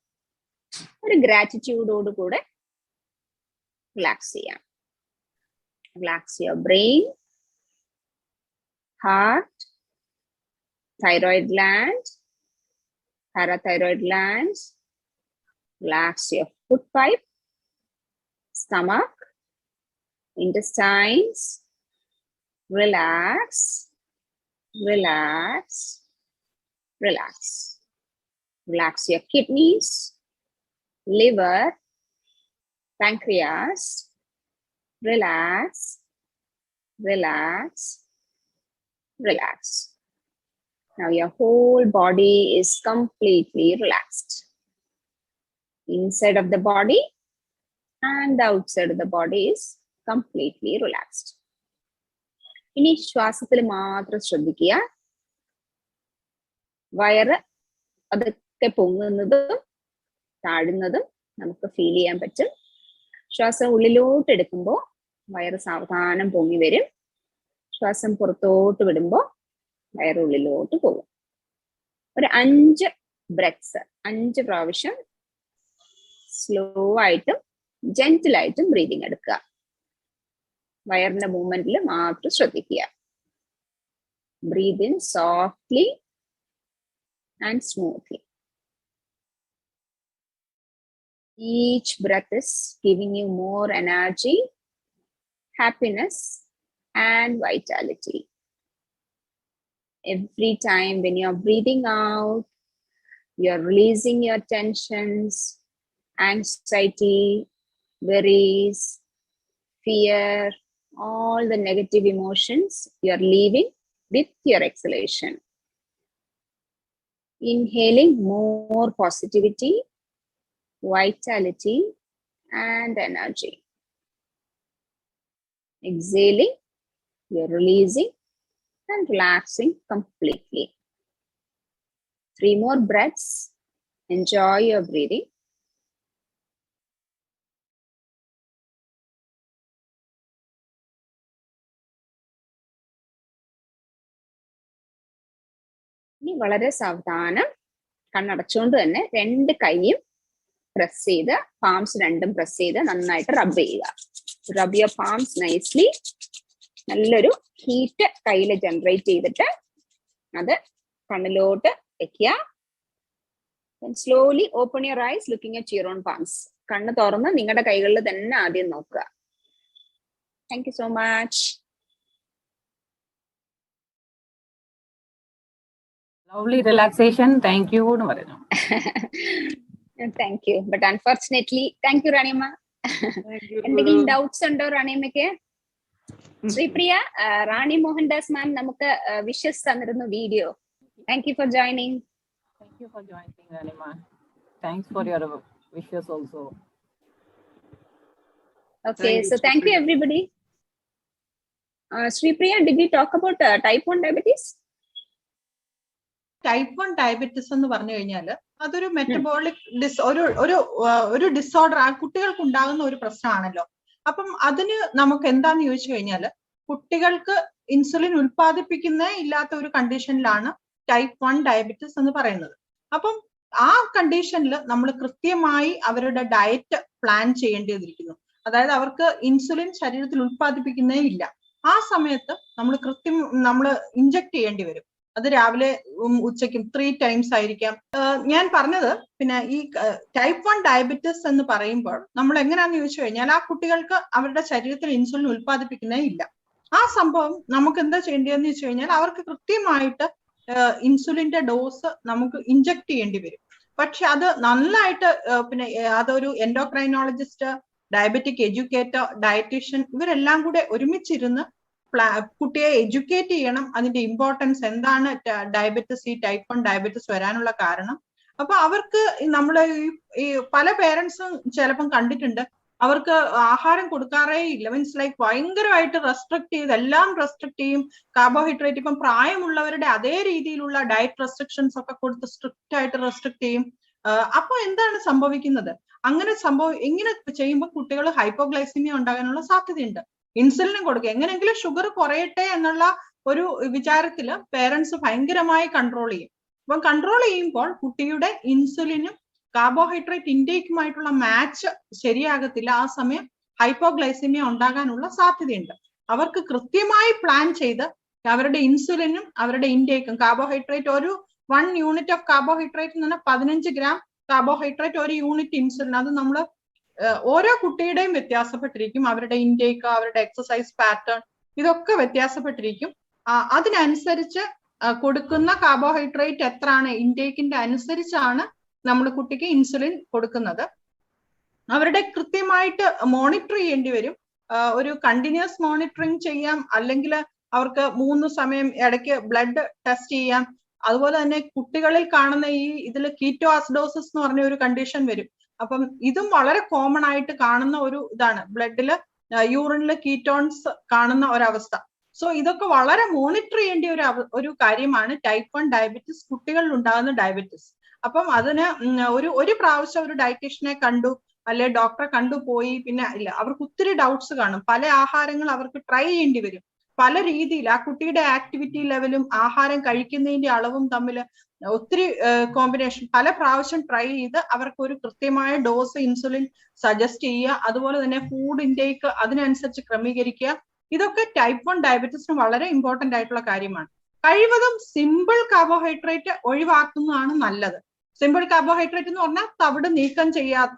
ഒരു ഗ്രാറ്റിറ്റ്യൂഡോട് കൂടെ റിലാക്സ് ചെയ്യാം. Relax your brain, heart, thyroid gland, parathyroid glands. Relax your food pipe, stomach, intestines. Relax, relax, relax. Relax your kidneys, liver, pancreas. Relax, relax, relax. Now your whole body is completely relaxed. Inside of the body and the outside of the body is completely relaxed. ഇനി ശ്വാസത്തിൽ മാത്രം ശ്രദ്ധിക്കുക. വയറ് അതൊക്കെ പൊങ്ങുന്നതും താഴുന്നതും നമുക്ക് feel ചെയ്യാൻ പറ്റും. ശ്വാസം ഉള്ളിലോട്ട് എടുക്കുമ്പോൾ വയറ് സാവധാനം പൊങ്ങി വരും. ശ്വാസം പുറത്തോട്ട് വിടുമ്പോൾ വയറുള്ളിലോട്ട് പോകും. ഒരു 5 ബ്രെത്ത്സ് 5 പ്രാവശ്യം സ്ലോ ആയിട്ടും ജെന്റിലായിട്ടും ബ്രീതിങ് എടുക്കുക. വയറിന്റെ മൂവ്മെന്റിൽ മാത്രം ശ്രദ്ധിക്കുക. Breath in softly and smoothly. Each breath is giving you more energy, happiness, and vitality. Every time when you're breathing out, you're releasing your tensions, anxiety, worries, fear, all the negative emotions you're leaving with your exhalation. Inhaling more positivity, vitality, and energy. Exhaling, you're releasing and relaxing completely. 3 more breaths. Enjoy your breathing. ഇനി വളരെ സാവധാനം കണ്ണടച്ചുകൊണ്ട് തന്നെ 2 കൈയും press ചെയ്ത്, palms രണ്ടും press ചെയ്ത് നന്നായിട്ട് റബ് ചെയ്യുക. റബ് യുവർ പാംസ് നൈസ്ലി. നല്ലൊരു ഹീറ്റ് കയ്യിൽ ജനറേറ്റ് ചെയ്തിട്ട് അത് കണ്ണിലോട്ട് വെക്കുക. Slowly open your eyes looking at your own palms. കണ്ണ് തുറന്ന് നിങ്ങളുടെ കൈകളിൽ തന്നെ ആദ്യം നോക്കുക. Thank you so much. Lovely relaxation. Thank you. Thank you. But unfortunately, thank you, Ranima. എന്തെങ്കിലും ഡൗട്ട്സ് ഉണ്ടോ റാണിയമ്മയ്ക്ക്? ശ്രീപ്രിയ, റാണി മോഹൻദാസ് മാം നമുക്ക് വിഷസ് തന്നിരുന്നു video. Thank you for joining. Thank you for joining, Ranima. Thanks for your wishes also. Okay, so thank you everybody. Shripriya, did we talk about type 1 diabetes? Type 1 diabetes എന്ന് പറഞ്ഞു കഴിഞ്ഞാൽ അതൊരു metabolic ഒരു disorder, ആ കുട്ടികൾക്ക് ഉണ്ടാകുന്ന ഒരു പ്രശ്നമാണല്ലോ. അപ്പം അതിന് നമുക്ക് എന്താന്ന് ചോദിച്ചു കഴിഞ്ഞാൽ, കുട്ടികൾക്ക് ഇൻസുലിൻ ഉൽപ്പാദിപ്പിക്കുന്നേ ഇല്ലാത്ത ഒരു കണ്ടീഷനിലാണ് ടൈപ്പ് 1 ഡയബറ്റിസ് എന്ന് പറയുന്നത്. അപ്പം ആ കണ്ടീഷനിൽ നമ്മൾ കൃത്യമായി അവരുടെ ഡയറ്റ് പ്ലാൻ ചെയ്യേണ്ടിയിരിക്കുന്നു. അതായത് അവർക്ക് ഇൻസുലിൻ ശരീരത്തിൽ ഉൽപ്പാദിപ്പിക്കുന്നേ ഇല്ല. ആ സമയത്ത് നമ്മൾ ഇഞ്ചക്ട് ചെയ്യേണ്ടി വരും. അത് രാവിലെ ഉച്ചയ്ക്കും 3 times ആയിരിക്കാം. ഞാൻ പറഞ്ഞത് പിന്നെ ഈ ടൈപ്പ് 1 ഡയബറ്റിസ് എന്ന് പറയുമ്പോൾ നമ്മൾ എങ്ങനെയാന്ന് ചോദിച്ചു കഴിഞ്ഞാൽ, ആ കുട്ടികൾക്ക് അവരുടെ ശരീരത്തിൽ ഇൻസുലിൻ ഉൽപ്പാദിപ്പിക്കുന്നേ ഇല്ല. ആ സംഭവം നമുക്ക് എന്താ ചെയ്യേണ്ടതെന്ന് വെച്ച് കഴിഞ്ഞാൽ, അവർക്ക് കൃത്യമായിട്ട് ഇൻസുലിന്റെ ഡോസ് നമുക്ക് ഇഞ്ചക്ട് ചെയ്യേണ്ടി വരും. പക്ഷെ അത് നന്നായിട്ട് പിന്നെ അതൊരു എൻഡോക്രൈനോളജിസ്റ്റ്, ഡയബറ്റിക് എഡ്യൂക്കേറ്റർ, ഡയറ്റീഷ്യൻ ഇവരെല്ലാം കൂടെ ഒരുമിച്ചിരുന്ന് കുട്ടിയെ എഡ്യൂക്കേറ്റ് ചെയ്യണം. അതിന്റെ ഇമ്പോർട്ടൻസ് എന്താണ്, ഡയബറ്റിസ്, ഈ ടൈപ്പ് 1 ഡയബറ്റിസ് വരാനുള്ള കാരണം. അപ്പൊ അവർക്ക് നമ്മള് ഈ പല പേരൻസും ചിലപ്പം കണ്ടിട്ടുണ്ട്, അവർക്ക് ആഹാരം കൊടുക്കാറേ ഇല്ല. മീൻസ് ലൈക്ക് ഭയങ്കരമായിട്ട് റെസ്ട്രിക്ട് ചെയ്ത്, എല്ലാം റെസ്ട്രിക്ട് ചെയ്യും. കാർബോഹൈഡ്രേറ്റ് ഇപ്പം പ്രായമുള്ളവരുടെ അതേ രീതിയിലുള്ള ഡയറ്റ് റെസ്ട്രിക്ഷൻസ് ഒക്കെ കൊടുത്ത് സ്ട്രിക്റ്റ് ആയിട്ട് റെസ്ട്രിക്ട് ചെയ്യും. അപ്പൊ എന്താണ് സംഭവിക്കുന്നത്? ഇങ്ങനെ ചെയ്യുമ്പോൾ കുട്ടികൾ ഹൈപ്പോഗ്ലൈസിമിയ ഉണ്ടാകാനുള്ള സാധ്യതയുണ്ട്. ഇൻസുലിനും കൊടുക്കുക, എങ്ങനെയെങ്കിലും ഷുഗർ കുറയട്ടെ എന്നുള്ള ഒരു വിചാരത്തില് പേരൻസ് ഭയങ്കരമായി കൺട്രോൾ ചെയ്യും. അപ്പം കൺട്രോൾ ചെയ്യുമ്പോൾ കുട്ടിയുടെ ഇൻസുലിനും കാർബോഹൈഡ്രേറ്റ് ഇൻടേക്കുമായിട്ടുള്ള മാച്ച് ശരിയാകത്തില്ല. ആ സമയം ഹൈപ്പോഗ്ലൈസിമിയ ഉണ്ടാകാനുള്ള സാധ്യതയുണ്ട്. അവർക്ക് കൃത്യമായി പ്ലാൻ ചെയ്ത് അവരുടെ ഇൻസുലിനും അവരുടെ ഇൻടേക്കും, കാർബോഹൈഡ്രേറ്റ് ഒരു 1 യൂണിറ്റ് ഓഫ് കാർബോഹൈഡ്രേറ്റ് എന്ന് പറഞ്ഞാൽ 15 gram കാർബോഹൈഡ്രേറ്റ്, 1 യൂണിറ്റ് ഇൻസുലിൻ. അത് നമ്മൾ ഓരോ കുട്ടിയുടെയും വ്യത്യാസപ്പെട്ടിരിക്കും. അവരുടെ ഇൻടേക്ക്, അവരുടെ എക്സസൈസ് പാറ്റേൺ ഇതൊക്കെ വ്യത്യാസപ്പെട്ടിരിക്കും. അതിനനുസരിച്ച് കൊടുക്കുന്ന കാർബോഹൈഡ്രേറ്റ് എത്രയാണ്, ഇൻടേക്കിന്റെ അനുസരിച്ചാണ് നമ്മൾ കുട്ടിക്ക് ഇൻസുലിൻ കൊടുക്കുന്നത്. അവരുടെ കൃത്യമായിട്ട് മോണിറ്റർ ചെയ്യേണ്ടി വരും. ഒരു കണ്ടിന്യൂസ് മോണിറ്ററിങ് ചെയ്യാം, അല്ലെങ്കിൽ അവർക്ക് 3 സമയം ഇടയ്ക്ക് ബ്ലഡ് ടെസ്റ്റ് ചെയ്യാം. അതുപോലെ തന്നെ കുട്ടികളിൽ കാണുന്ന ഇതിൽ കീറ്റോ അസിഡോസിസ് എന്ന് പറഞ്ഞ ഒരു കണ്ടീഷൻ വരും. അപ്പം ഇതും വളരെ കോമൺ ആയിട്ട് കാണുന്ന ഒരു ഇതാണ്, ബ്ലഡില് യൂറിനില് കീറ്റോൺസ് കാണുന്ന ഒരവസ്ഥ. സോ ഇതൊക്കെ വളരെ മോണിറ്റർ ചെയ്യേണ്ട ഒരു കാര്യമാണ് ടൈപ്പ് 1 ഡയബറ്റിസ്, കുട്ടികളിൽ ഉണ്ടാകുന്ന ഡയബറ്റിസ്. അപ്പം അതിന് ഒരു പ്രാവശ്യം ഒരു ഡയറ്റീഷ്യനെ കണ്ടു, അല്ലെ ഡോക്ടറെ കണ്ടുപോയി പിന്നെ ഇല്ല, അവർക്ക് ഒത്തിരി ഡൗട്ട്സ് കാണും. പല ആഹാരങ്ങൾ അവർക്ക് ട്രൈ ചെയ്യേണ്ടി വരും. പല രീതിയിൽ ആ കുട്ടിയുടെ ആക്ടിവിറ്റി ലെവലും ആഹാരം കഴിക്കുന്നതിന്റെ അളവും തമ്മിൽ ഒത്തിരി കോമ്പിനേഷൻ പല പ്രാവശ്യം ട്രൈ ചെയ്ത് അവർക്ക് ഒരു കൃത്യമായ ഡോസ് ഇൻസുലിൻ സജസ്റ്റ് ചെയ്യുക. അതുപോലെ തന്നെ ഫുഡ് ഇൻടേക്ക് അതിനനുസരിച്ച് ക്രമീകരിക്കുക. ഇതൊക്കെ ടൈപ്പ് 1 ഡയബറ്റീസിന് വളരെ ഇമ്പോർട്ടന്റ് ആയിട്ടുള്ള കാര്യമാണ്. കഴിവതും സിമ്പിൾ കാർബോഹൈഡ്രേറ്റ് ഒഴിവാക്കുന്നതാണ് നല്ലത്. സിമ്പിൾ കാർബോഹൈഡ്രേറ്റ് എന്ന് പറഞ്ഞാൽ തവിട് നീക്കം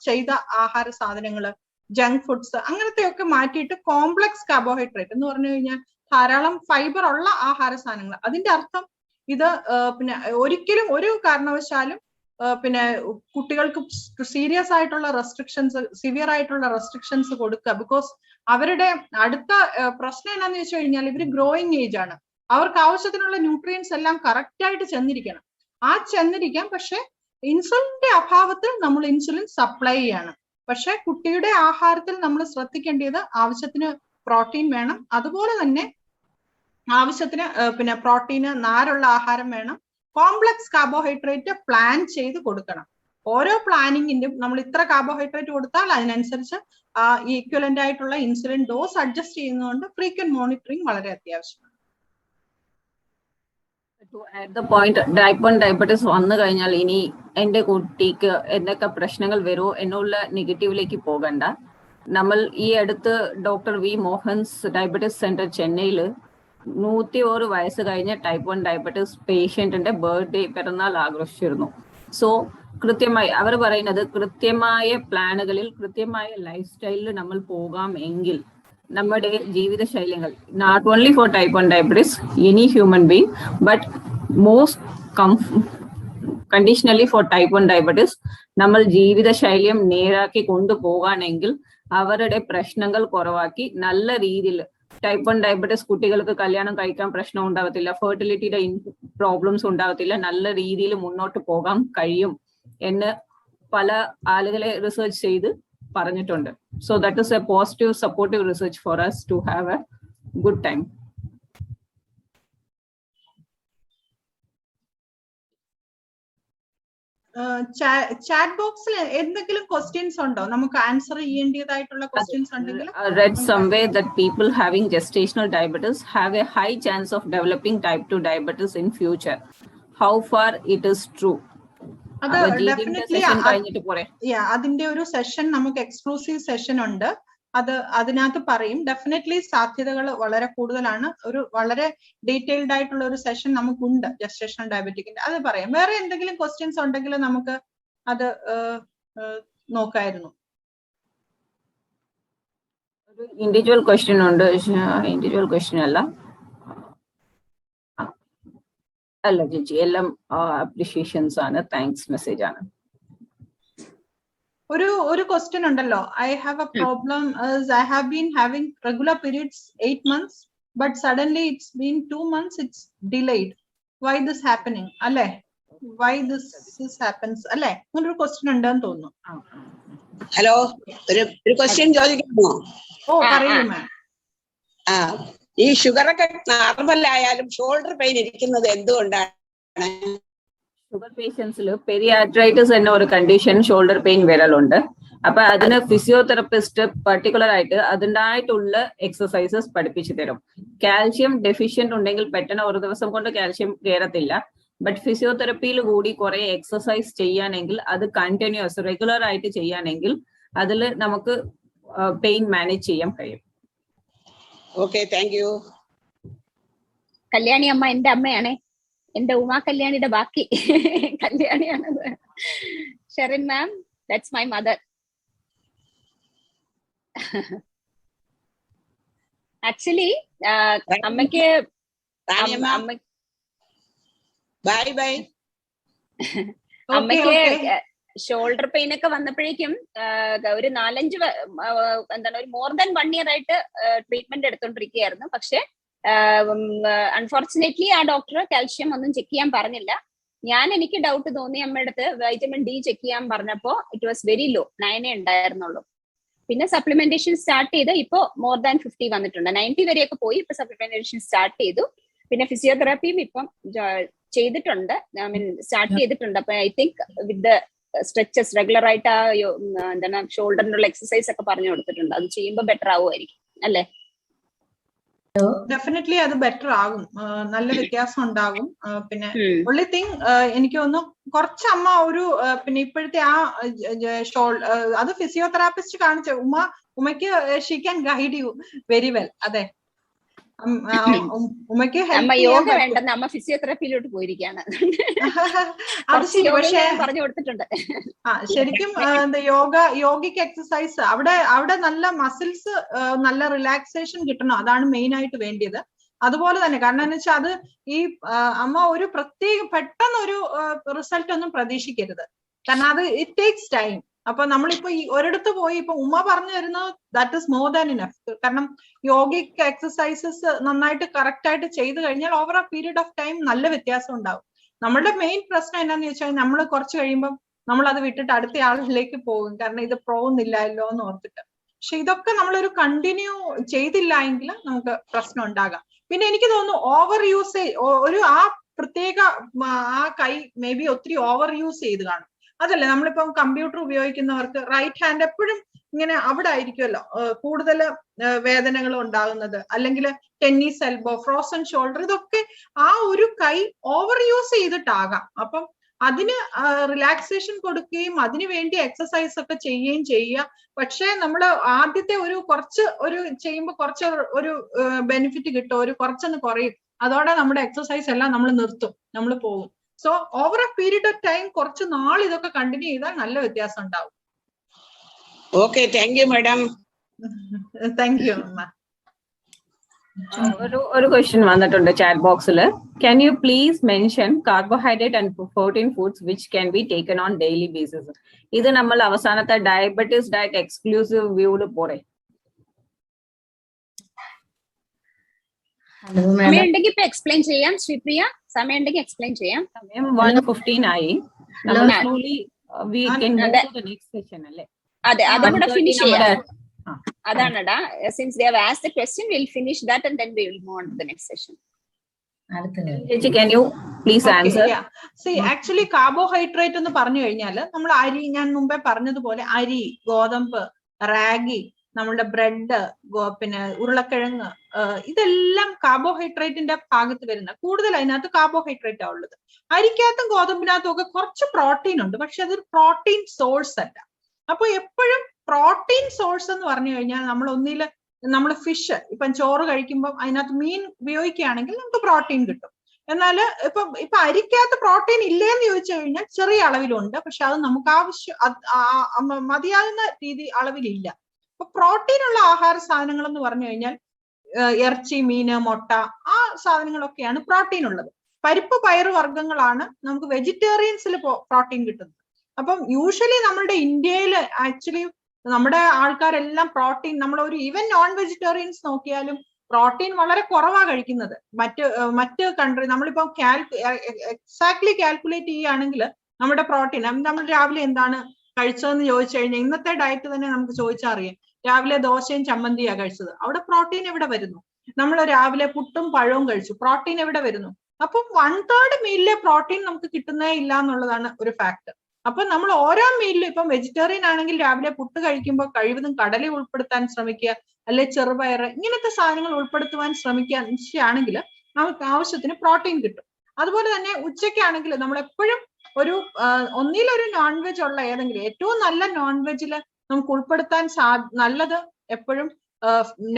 ചെയ്ത ആഹാര സാധനങ്ങള്, ജങ്ക് ഫുഡ്സ് അങ്ങനത്തെയൊക്കെ മാറ്റിയിട്ട് കോംപ്ലക്സ് കാർബോഹൈഡ്രേറ്റ് എന്ന് പറഞ്ഞു കഴിഞ്ഞാൽ ധാരാളം ഫൈബർ ഉള്ള ആഹാര സാധനങ്ങൾ. അതിന്റെ അർത്ഥം ഇത് പിന്നെ ഒരിക്കലും ഒരു കാരണവശാലും പിന്നെ കുട്ടികൾക്ക് സീരിയസ് ആയിട്ടുള്ള റെസ്ട്രിക്ഷൻസ്, സിവിയർ ആയിട്ടുള്ള റെസ്ട്രിക്ഷൻസ് കൊടുക്കുക. ബിക്കോസ് അവരുടെ അടുത്ത പ്രശ്നം എന്നാന്ന് വെച്ച് കഴിഞ്ഞാൽ ഇവര് ഗ്രോയിങ് ഏജ് ആണ്. അവർക്ക് ആവശ്യത്തിനുള്ള ന്യൂട്രിയൻസ് എല്ലാം കറക്റ്റ് ആയിട്ട് ചെന്നിരിക്കണം. ചെന്നിരിക്കാം, പക്ഷെ ഇൻസുലിന്റെ അഭാവത്തിൽ നമ്മൾ ഇൻസുലിൻ സപ്ലൈ ചെയ്യാണ്. പക്ഷെ കുട്ടിയുടെ ആഹാരത്തിൽ നമ്മൾ ശ്രദ്ധിക്കേണ്ടത് ആവശ്യത്തിന് പ്രോട്ടീൻ വേണം. അതുപോലെ തന്നെ ആവശ്യത്തിന് പിന്നെ പ്രോട്ടീന്, നാരുള്ള ആഹാരം വേണം. കോംപ്ലക്സ് കാർബോഹൈഡ്രേറ്റ് പ്ലാൻ ചെയ്ത് കൊടുക്കണം. ഓരോ പ്ലാനിങ്ങിന്റെയും നമ്മൾ ഇത്ര കാർബോഹൈഡ്രേറ്റ് കൊടുത്താൽ അതിനനുസരിച്ച് ഈക്വലന്റ് ആയിട്ടുള്ള ഇൻസുലിൻ ഡോസ് അഡ്ജസ്റ്റ് ചെയ്യുന്നതുകൊണ്ട് ഫ്രീക്വന്റ് മോണിറ്ററിംഗ് വളരെ അത്യാവശ്യമാണ്. To add the point, type 1 diabetes വന്നു കഴിഞ്ഞാൽ ഇനി എന്റെ കുട്ടിക്ക് എന്തൊക്കെ പ്രശ്നങ്ങൾ വരുമോ എന്നുള്ള നെഗറ്റീവിലേക്ക് പോകണ്ട. നമ്മൾ ഈ അടുത്ത് doctor V Mohan's diabetes centre ചെന്നൈയിൽ 101 വയസ്സ് കഴിഞ്ഞ ടൈപ്പ് 1 ഡയബറ്റീസ് പേഷ്യന്റിന്റെ ബർത്ത്ഡേ പിറന്നാൾ ആഘോഷിച്ചിരുന്നു. സോ കൃത്യമായി അവർ പറയുന്നത് കൃത്യമായ പ്ലാനുകളിൽ കൃത്യമായ ലൈഫ് സ്റ്റൈലിൽ നമ്മൾ പോകാം എങ്കിൽ നമ്മുടെ ജീവിതശൈലികൾ not only for type 1 diabetes any human being but most conditionally for type 1 diabetes നമ്മൾ ജീവിതശൈലിയും നേരാക്കി കൊണ്ടുപോകാനെങ്കിൽ അവരുടെ പ്രശ്നങ്ങൾ കുറവാക്കി നല്ല രീതിയിൽ ടൈപ്പ് 1 ഡയബറ്റീസ് കുട്ടികൾക്ക് കല്യാണം കഴിക്കാൻ പ്രശ്നം ഉണ്ടാകത്തില്ല, ഫെർട്ടിലിറ്റിയുടെ പ്രോബ്ലംസ് ഉണ്ടാകത്തില്ല, നല്ല രീതിയിൽ മുന്നോട്ട് പോകാൻ കഴിയും എന്ന് പല ആളുകളെ റിസർച്ച് ചെയ്ത് പറഞ്ഞിട്ടുണ്ട്. So that is a positive supportive research for us to have a good time. Chat ബോക്സിൽ എന്തെങ്കിലും ക്വസ്റ്റ്യൻസ് ഉണ്ടോ? നമുക്ക് ആൻസർ ചെയ്യേണ്ടതായിട്ടുള്ള ക്വസ്റ്റ്യൻസ് ഉണ്ടെങ്കിൽ read somewhere that people having gestational diabetes have a high chance of developing type 2 diabetes in future. How far it is true? അത് definitely അതിന്റെ ഒരു session നമുക്ക് എക്സ്ക്ലൂസീവ് സെഷൻ ഉണ്ട്. അതിനകത്ത് പറയും. ഡെഫിനറ്റ്ലി സാധ്യതകൾ വളരെ കൂടുതലാണ്. ഒരു വളരെ ഡീറ്റെയിൽഡ് ആയിട്ടുള്ള ഒരു സെഷൻ നമുക്കുണ്ട് ജസ്റ്റേഷണൽ ഡയബറ്റിക്കിന്റെ. അത് പറയാം. വേറെ എന്തെങ്കിലും ക്വസ്റ്റ്യൻസ് ഉണ്ടെങ്കിൽ നമുക്ക് അത് നോക്കായിരുന്നു. ഒരു ഇൻഡിവിജ്വൽ ക്വസ്റ്റ്യൻ ഉണ്ട്. ഇൻഡിവിജ്വൽ ക്വസ്റ്റ്യൻ അല്ല ചേച്ചി, എല്ലാം അപ്രിഷിയേഷൻസ് ആണ്, താങ്ക്സ് മെസ്സേജ് ആണ്. ഒരു ക്വസ്റ്റ്യൻ ഉണ്ടല്ലോ, I have A problem, I have been having regular periods 8 months but suddenly it's been 2 months it's delayed. Why this happening അല്ലെ? വൈ ദിസ് ഹാപ്പൻസ് അല്ലെ? അങ്ങനൊരു ക്വസ്റ്റ്യൻ ഉണ്ടെന്ന് തോന്നുന്നു. ഹലോ, ഒരു ക്വസ്റ്റ്യൻ ചോദിക്കാമോ? ഓ പറയൂ മാം. ഈ ഷുഗർ ഒക്കെ നോർമൽ ആയാലും ഷോൾഡർ പെയിൻ ഇരിക്കുന്നത് എന്തുകൊണ്ടാണ്? ഷുഗർ പേഷ്യൻസിൽ പെരിയാട്രൈറ്റിസ് എന്ന ഒരു കണ്ടീഷൻ ഷോൾഡർ പെയിൻ വരലുണ്ട്. അപ്പൊ അതിന് ഫിസിയോതെറപ്പിസ്റ്റ് പർട്ടിക്കുലർ ആയിട്ട് അതിൻ്റെതായിട്ടുള്ള എക്സസൈസസ് പഠിപ്പിച്ചു തരും. കാൽഷ്യം ഡെഫിഷ്യന്റ് ഉണ്ടെങ്കിൽ പെട്ടെന്ന് ഒരു ദിവസം കൊണ്ട് കാൽഷ്യം കയറത്തില്ല. ബട്ട് ഫിസിയോതെറപ്പിയിൽ കൂടി കുറെ എക്സസൈസ് ചെയ്യാനെങ്കിൽ അത് കണ്ടിന്യൂസ് റെഗുലർ ആയിട്ട് ചെയ്യാനെങ്കിൽ അതിൽ നമുക്ക് പെയിൻ മാനേജ് ചെയ്യാൻ കഴിയും. Okay, thank you. കല്യാണി അമ്മ എന്റെ അമ്മയാണേ, എന്റെ ഉമാ കല്യാണിയുടെ ബാക്കി കല്യാണിയാണത്. ഷെറിൻ മാം, ദാറ്റ്സ് മൈ മദർ. ആക്ച്വലി അമ്മയ്ക്ക് അമ്മയ്ക്ക് ഷോൾഡർ പെയിൻ ഒക്കെ വന്നപ്പോഴേക്കും ഒരു 4-5 ഒരു മോർ ദാൻ 1 year ആയിട്ട് ട്രീറ്റ്മെന്റ് എടുത്തോണ്ടിരിക്കുകയായിരുന്നു. പക്ഷെ അൺഫോർച്ചുനേറ്റ്ലി ആ ഡോക്ടർ കാൽഷ്യം ഒന്നും ചെക്ക് ചെയ്യാൻ പറഞ്ഞില്ല. എനിക്ക് ഡൗട്ട് തോന്നി അമ്മയുടെ അടുത്ത് വൈറ്റമിൻ ഡി ചെക്ക് ചെയ്യാൻ പറഞ്ഞപ്പോ ഇറ്റ് വാസ് വെരി ലോ, 9 ഉണ്ടായിരുന്നുള്ളൂ. പിന്നെ സപ്ലിമെന്റേഷൻ സ്റ്റാർട്ട് ചെയ്ത് ഇപ്പോ മോർ ദാൻ 50 വന്നിട്ടുണ്ട്. 90 വരെയൊക്കെ പോയി. ഇപ്പൊ സപ്ലിമെന്റേഷൻ സ്റ്റാർട്ട് ചെയ്തു. പിന്നെ ഫിസിയോതെറാപ്പിയും ഇപ്പം ചെയ്തിട്ടുണ്ട്, സ്റ്റാർട്ട് ചെയ്തിട്ടുണ്ട്. അപ്പൊ I think with the stretches regular ആയിട്ട് എന്താണ് ഷോൾഡറിനുള്ള എക്സസൈസ് ഒക്കെ പറഞ്ഞു കൊടുത്തിട്ടുണ്ട്. അത് ചെയ്യുമ്പോൾ ബെറ്റർ ആവുമായിരിക്കും അല്ലേ? ഡെഫിനറ്റ്ലി അത് ബെറ്റർ ആകും, നല്ല വ്യത്യാസം ഉണ്ടാകും. പിന്നെ ഒൺലി തിങ് എനിക്ക് തോന്നുന്നു കുറച്ച് അമ്മ ഒരു പിന്നെ ഇപ്പോഴത്തെ അത് ഫിസിയോതെറാപ്പിസ്റ്റ് കാണിച്ച ഉമ്മയ്ക്ക് she can guide you very well. അതെ, ഉമ്മയ്ക്ക് യോഗ വേണ്ടെന്ന് അമ്മ ഫിസിയോതെറാപ്പിയിലോട്ട് പോയിരിക്കുകയാണ്. അത് ശരി. പക്ഷേ പറഞ്ഞു കൊടുത്തിട്ടുണ്ട്. ശരിക്കും യോഗിക് എക്സസൈസ് അവിടെ നല്ല മസിൽസ് നല്ല റിലാക്സേഷൻ കിട്ടണം. അതാണ് മെയിൻ ആയിട്ട് വേണ്ടിയത്. അതുപോലെ തന്നെ കാരണം എന്ന് വെച്ചാൽ അത് ഈ അമ്മ ഒരു പെട്ടെന്ന് ഒരു റിസൾട്ട് ഒന്നും പ്രതീക്ഷിക്കരുത്. കാരണം അത് ഇറ്റ് ടേക്സ് ടൈം. അപ്പൊ നമ്മളിപ്പോ ഈ ഒരിടത്ത് പോയി ഇപ്പൊ ഉമ്മ പറഞ്ഞു തരുന്നത് that is more than enough. കാരണം യോഗിക് എക്സസൈസസ് നന്നായിട്ട് കറക്റ്റ് ആയിട്ട് ചെയ്തു കഴിഞ്ഞാൽ over A period of time നല്ല വ്യത്യാസം ഉണ്ടാവും. നമ്മളുടെ മെയിൻ പ്രശ്നം എന്നാന്ന് വെച്ചാൽ നമ്മൾ കുറച്ച് കഴിയുമ്പോൾ നമ്മൾ അത് വിട്ടിട്ട് അടുത്ത ആളിലേക്ക് പോകും. കാരണം ഇത് പോകുന്നില്ലല്ലോ എന്ന് ഓർത്തിട്ട്. പക്ഷെ ഇതൊക്കെ നമ്മളൊരു കണ്ടിന്യൂ ചെയ്തില്ല എങ്കിൽ നമുക്ക് പ്രശ്നം ഉണ്ടാകാം. പിന്നെ എനിക്ക് തോന്നുന്നു ഓവർ യൂസേജ്, ഒരു ആ പ്രത്യേക ആ കൈ മേ ബി ഒത്തിരി ഓവർ യൂസ് ചെയ്ത് കാണും. അതല്ലേ നമ്മളിപ്പം കമ്പ്യൂട്ടർ ഉപയോഗിക്കുന്നവർക്ക് റൈറ്റ് ഹാൻഡ് എപ്പോഴും ഇങ്ങനെ അവിടെ ആയിരിക്കുമല്ലോ കൂടുതൽ വേദനകൾ ഉണ്ടാകുന്നത്, അല്ലെങ്കിൽ ടെന്നീസ് എൽബോ, ഫ്രോസൺ ഷോൾഡർ, ഇതൊക്കെ ആ ഒരു കൈ ഓവർ യൂസ് ചെയ്തിട്ടാകാം. അപ്പം അതിന് റിലാക്സേഷൻ കൊടുക്കുകയും അതിനു വേണ്ടി എക്സസൈസ് ഒക്കെ ചെയ്യുകയും ചെയ്യുക. പക്ഷെ നമ്മൾ ആദ്യത്തെ കുറച്ച് ചെയ്യുമ്പോൾ കുറച്ച് ഒരു ബെനിഫിറ്റ് കിട്ടും, കുറച്ചൊന്ന് കുറയും, അതോടെ നമ്മുടെ എക്സസൈസ് എല്ലാം നമ്മൾ നിർത്തും, നമ്മൾ പോകും. So over A period of time കുറച്ച് നാൾ ഇതൊക്കെ കണ്ടിന്യൂ ചെയ്താൽ നല്ല വ്യത്യാസം ഉണ്ടാവും. Okay, thank you madam. Thank you. ഒരു ക്വസ്റ്റ്യൻ വന്നിട്ടുണ്ട് ചാറ്റ് ബോക്സിൽ. Can you please mention carbohydrate and protein foods which can be taken on daily basis? ഇത് നമ്മൾ അവസാനത്തെ ഡയബറ്റീസ് ഡയറ്റ് എക്സ്ക്ലൂസീവ് വ്യൂല് പോരെ. സമയമുണ്ടെങ്കിൽ ഇപ്പൊ എക്സ്പ്ലെയിൻ ചെയ്യാം ശ്രീപ്രിയ, സമയമുണ്ടെങ്കിൽ എക്സ്പ്ലെയിൻ ചെയ്യാം. സമയം 1:15 ആയി. നമ്മൾ slowly we can move to the next session അല്ലേ? അതെ, അതും കൂടെ ഫിനിഷ് ചെയ്യാം. അതാണടാ, since they have asked the question will finish that and then we will move on to the next session. ചേച്ചി can you please answer? See, actually carbohydrate എന്ന് പറഞ്ഞു കഴിഞ്ഞാൽ നമ്മൾ അരി, ഞാൻ മുമ്പേ പറഞ്ഞതുപോലെ അരി, ഗോതമ്പ്, റാഗി, നമ്മളുടെ ബ്രെഡ്, പിന്നെ ഉരുളക്കിഴങ്ങ്, ഇതെല്ലാം കാർബോഹൈഡ്രേറ്റിന്റെ ഭാഗത്ത് വരുന്ന കൂടുതൽ അതിനകത്ത് കാർബോഹൈഡ്രേറ്റ് ആ ഉള്ളത്. അരിക്കകത്തും ഗോതമ്പിനകത്തും ഒക്കെ കുറച്ച് പ്രോട്ടീൻ ഉണ്ട്, പക്ഷെ അതൊരു പ്രോട്ടീൻ സോഴ്സ് അല്ല. അപ്പൊ എപ്പോഴും പ്രോട്ടീൻ സോഴ്സ് എന്ന് പറഞ്ഞു കഴിഞ്ഞാൽ നമ്മൾ ഫിഷ്, ഇപ്പം ചോറ് കഴിക്കുമ്പോൾ അതിനകത്ത് മീൻ ഉപയോഗിക്കുകയാണെങ്കിൽ നമുക്ക് പ്രോട്ടീൻ കിട്ടും. എന്നാൽ ഇപ്പൊ അരിക്കകത്ത് പ്രോട്ടീൻ ഇല്ലേന്ന് ചോദിച്ചു കഴിഞ്ഞാൽ ചെറിയ അളവിലുണ്ട്, പക്ഷെ അത് നമുക്ക് മതിയാകുന്ന അളവിലില്ല. അപ്പൊ പ്രോട്ടീൻ ഉള്ള ആഹാര സാധനങ്ങൾ എന്ന് പറഞ്ഞു കഴിഞ്ഞാൽ ഇറച്ചി, മീന്, മുട്ട, ആ സാധനങ്ങളൊക്കെയാണ് പ്രോട്ടീൻ ഉള്ളത്. പരിപ്പ് പയറ് വർഗ്ഗങ്ങളാണ് നമുക്ക് വെജിറ്റേറിയൻസിൽ പ്രോട്ടീൻ കിട്ടുന്നത്. അപ്പം യൂഷ്വലി നമ്മളുടെ ഇന്ത്യയിൽ ആക്ച്വലി നമ്മുടെ ആൾക്കാരെല്ലാം പ്രോട്ടീൻ, നമ്മളൊരു ഈവൻ നോൺ വെജിറ്റേറിയൻസ് നോക്കിയാലും പ്രോട്ടീൻ വളരെ കുറവാണ് കഴിക്കുന്നത്. മറ്റ് കൺട്രി നമ്മളിപ്പോ എക്സാക്ട്ലി കാൽക്കുലേറ്റ് ചെയ്യുകയാണെങ്കിൽ നമ്മുടെ പ്രോട്ടീൻ, നമ്മൾ രാവിലെ എന്താണ് കഴിച്ചതെന്ന് ചോദിച്ചു കഴിഞ്ഞാൽ ഇന്നത്തെ ഡയറ്റ് തന്നെ നമുക്ക് ചോദിച്ചാൽ അറിയാം. രാവിലെ ദോശയും ചമ്മന്തിയാ കഴിച്ചത്, അവിടെ പ്രോട്ടീൻ എവിടെ വരുന്നു? നമ്മൾ രാവിലെ പുട്ടും പഴവും കഴിച്ചു, പ്രോട്ടീൻ എവിടെ വരുന്നു? അപ്പം 1/3 മീലിലെ പ്രോട്ടീൻ നമുക്ക് കിട്ടുന്നേ ഇല്ല എന്നുള്ളതാണ് ഒരു ഫാക്ട്. അപ്പൊ നമ്മൾ ഓരോ മീലിലും, ഇപ്പം വെജിറ്റേറിയൻ ആണെങ്കിൽ രാവിലെ പുട്ട് കഴിക്കുമ്പോൾ കഴിവതും കടല ഉൾപ്പെടുത്താൻ ശ്രമിക്കുക, അല്ലെ ചെറുപയറ്, ഇങ്ങനത്തെ സാധനങ്ങൾ ഉൾപ്പെടുത്തുവാൻ ശ്രമിക്കുകയാണെങ്കിൽ നമുക്ക് ആവശ്യത്തിന് പ്രോട്ടീൻ കിട്ടും. അതുപോലെ തന്നെ ഉച്ചയ്ക്കാണെങ്കിൽ നമ്മൾ എപ്പോഴും ഒന്നിലൊരു നോൺ വെജ് ഉള്ള ഏതെങ്കിലും, ഏറ്റവും നല്ല നോൺ വെജില് നമുക്ക് ഉൾപ്പെടുത്താൻ നല്ലത് എപ്പോഴും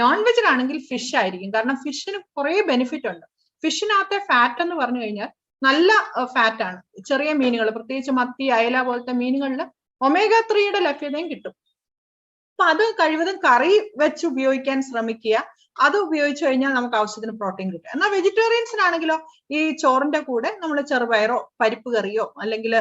നോൺ വെജിലാണെങ്കിൽ ഫിഷ് ആയിരിക്കും. കാരണം ഫിഷിന് കുറെ ബെനിഫിറ്റ് ഉണ്ട്. ഫിഷിനകത്തെ ഫാറ്റ് എന്ന് പറഞ്ഞു കഴിഞ്ഞാൽ നല്ല ഫാറ്റ് ആണ്. ചെറിയ മീനുകൾ, പ്രത്യേകിച്ച് മത്തി, അയല പോലത്തെ മീനുകളിൽ ഒമേഗ 3യുടെ ലഭ്യതയും കിട്ടും. അപ്പൊ അത് കഴിവതും കറി വെച്ച് ഉപയോഗിക്കാൻ ശ്രമിക്കുക. അത് ഉപയോഗിച്ചു കഴിഞ്ഞാൽ നമുക്ക് ആവശ്യത്തിന് പ്രോട്ടീൻ കിട്ടും. എന്നാൽ വെജിറ്റേറിയൻസിനാണെങ്കിലോ ഈ ചോറിന്റെ കൂടെ നമ്മൾ ചെറുപയറോ പരിപ്പ് കറിയോ അല്ലെങ്കിൽ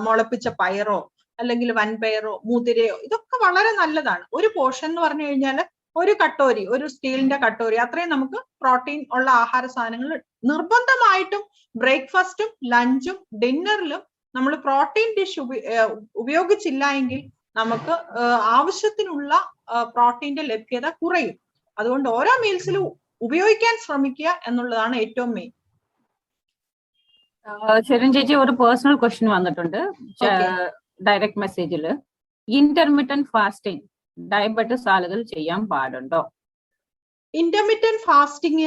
മുളപ്പിച്ച പയറോ അല്ലെങ്കിൽ വൻപയറോ മുതിരയോ ഇതൊക്കെ വളരെ നല്ലതാണ്. ഒരു പോർഷൻ എന്ന് പറഞ്ഞു കഴിഞ്ഞാൽ ഒരു കട്ടോരി, ഒരു സ്റ്റീലിന്റെ കട്ടോരി, അത്രയും നമുക്ക് പ്രോട്ടീൻ ഉള്ള ആഹാര സാധനങ്ങൾ നിർബന്ധമായിട്ടും ബ്രേക്ക്ഫാസ്റ്റും ലഞ്ചും ഡിന്നറിലും നമ്മൾ പ്രോട്ടീൻ ഡിഷ് ഉപയോഗിച്ചില്ല എങ്കിൽ നമുക്ക് ആവശ്യത്തിനുള്ള പ്രോട്ടീന്റെ ലഭ്യത കുറയും. അതുകൊണ്ട് ഓരോ മീൽസിലും ഉപയോഗിക്കാൻ ശ്രമിക്കുക എന്നുള്ളതാണ് ഏറ്റവും മെയിൻ. ശരൺ ചേച്ചി, ഒരു പേഴ്സണൽ ക്വസ്റ്റ്യൻ വന്നിട്ടുണ്ട് ഡയറക്റ്റ് മെസ്സേജിൽ. ഇന്റർമിറ്റന്റ് ഫാസ്റ്റിംഗ് ഡയബറ്റിസ് ആളുകൾ ചെയ്യാൻ പാടുണ്ടോ? ഇന്റർമിറ്റന്റ് ഫാസ്റ്റിംഗ്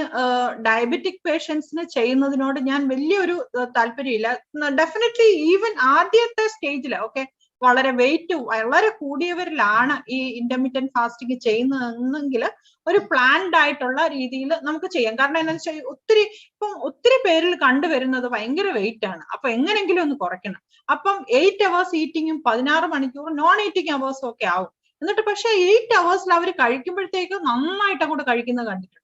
ഡയബറ്റിക് പേഷ്യൻസിന് ചെയ്യുന്നതിനോട് ഞാൻ വലിയൊരു താല്പര്യമില്ല. ഡെഫിനറ്റ്ലി ഈവൻ ആദ്യത്തെ സ്റ്റേജില് വളരെ വെയിറ്റ് വളരെ കൂടിയവരിലാണ് ഈ ഇന്റർമിറ്റന്റ് ഫാസ്റ്റിംഗ് ചെയ്യുന്നതെങ്കിൽ ഒരു പ്ലാൻഡ് ആയിട്ടുള്ള രീതിയിൽ നമുക്ക് ചെയ്യാം. കാരണം എന്താണെന്ന് വെച്ചാൽ ഒത്തിരി പേരിൽ കണ്ടുവരുന്നത് ഭയങ്കര വെയിറ്റ് ആണ്. അപ്പൊ എങ്ങനെങ്കിലും ഒന്ന് കുറയ്ക്കണം. അപ്പം 8 hours ഈറ്റിങ്ങും 16 മണിക്കൂർ നോൺ ഈറ്റിംഗ് അവേഴ്സും ഒക്കെ ആവും. എന്നിട്ട് പക്ഷെ 8 hours അവർ കഴിക്കുമ്പോഴത്തേക്ക് നന്നായിട്ട് അങ്ങോട്ട് കഴിക്കുന്നത് കണ്ടിട്ടുണ്ട്.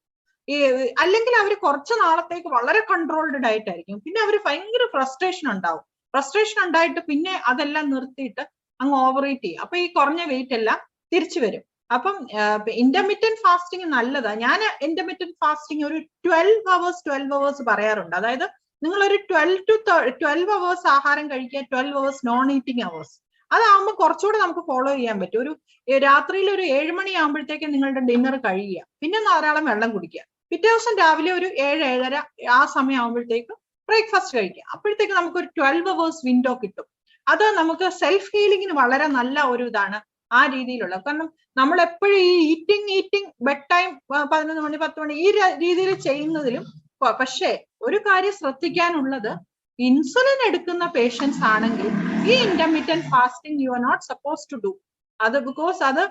അല്ലെങ്കിൽ അവർ കുറച്ച് നാളത്തേക്ക് വളരെ കൺട്രോൾഡ് ഡയറ്റ് ആയിരിക്കും. പിന്നെ അവർ ഭയങ്കര ഫ്രസ്ട്രേഷൻ ഉണ്ടാവും. ഫ്രസ്ട്രേഷൻ ഉണ്ടായിട്ട് പിന്നെ അതെല്ലാം നിർത്തിയിട്ട് അങ്ങ് ഓവർ ഈറ്റ് ചെയ്യും. അപ്പൊ ഈ കുറഞ്ഞ വെയിറ്റ് എല്ലാം തിരിച്ചു വരും. അപ്പം ഇന്റർമിറ്റന്റ് ഫാസ്റ്റിംഗ് നല്ലതാ. ഞാൻ ഇന്റർമിറ്റന്റ് ഫാസ്റ്റിംഗ് ഒരു 12 hours പറയാറുണ്ട്. അതായത് നിങ്ങൾ ഒരു 12 to 12 hours ആഹാരം കഴിക്കുക, 12 hours നോൺ ഈറ്റിംഗ് അവേഴ്സ്. അതാകുമ്പോൾ കുറച്ചുകൂടെ നമുക്ക് ഫോളോ ചെയ്യാൻ പറ്റും. രാത്രിയിൽ ഒരു 7 മണിയാകുമ്പോഴത്തേക്ക് നിങ്ങളുടെ ഡിന്നർ കഴിയുക, പിന്നെ ധാരാളം വെള്ളം കുടിക്കുക. പിറ്റേ ദിവസം രാവിലെ ഒരു 7-7:30 ആ സമയം ആകുമ്പോഴത്തേക്ക് ബ്രേക്ക്ഫാസ്റ്റ് കഴിക്കുക. അപ്പോഴത്തേക്ക് നമുക്ക് ഒരു 12 hours വിൻഡോ കിട്ടും. അത് നമുക്ക് സെൽഫ് ഹീലിംഗിന് വളരെ നല്ല ഒരു ഇതാണ് ആ രീതിയിലുള്ള. കാരണം നമ്മൾ എപ്പോഴും ഈ ഈറ്റിംഗ് ബെഡ് ടൈം 11 മണി 10 മണി ഈ രീതിയിൽ ചെയ്യുന്നതിലും, പക്ഷേ ഒരു കാര്യം ശ്രദ്ധിക്കാനുള്ളത്, ഇൻസുലിൻ എടുക്കുന്ന പേഷ്യൻസ് ആണെങ്കിൽ ഈ intermittent fasting you are not suppose to do. അത് ബിക്കോസ് അത്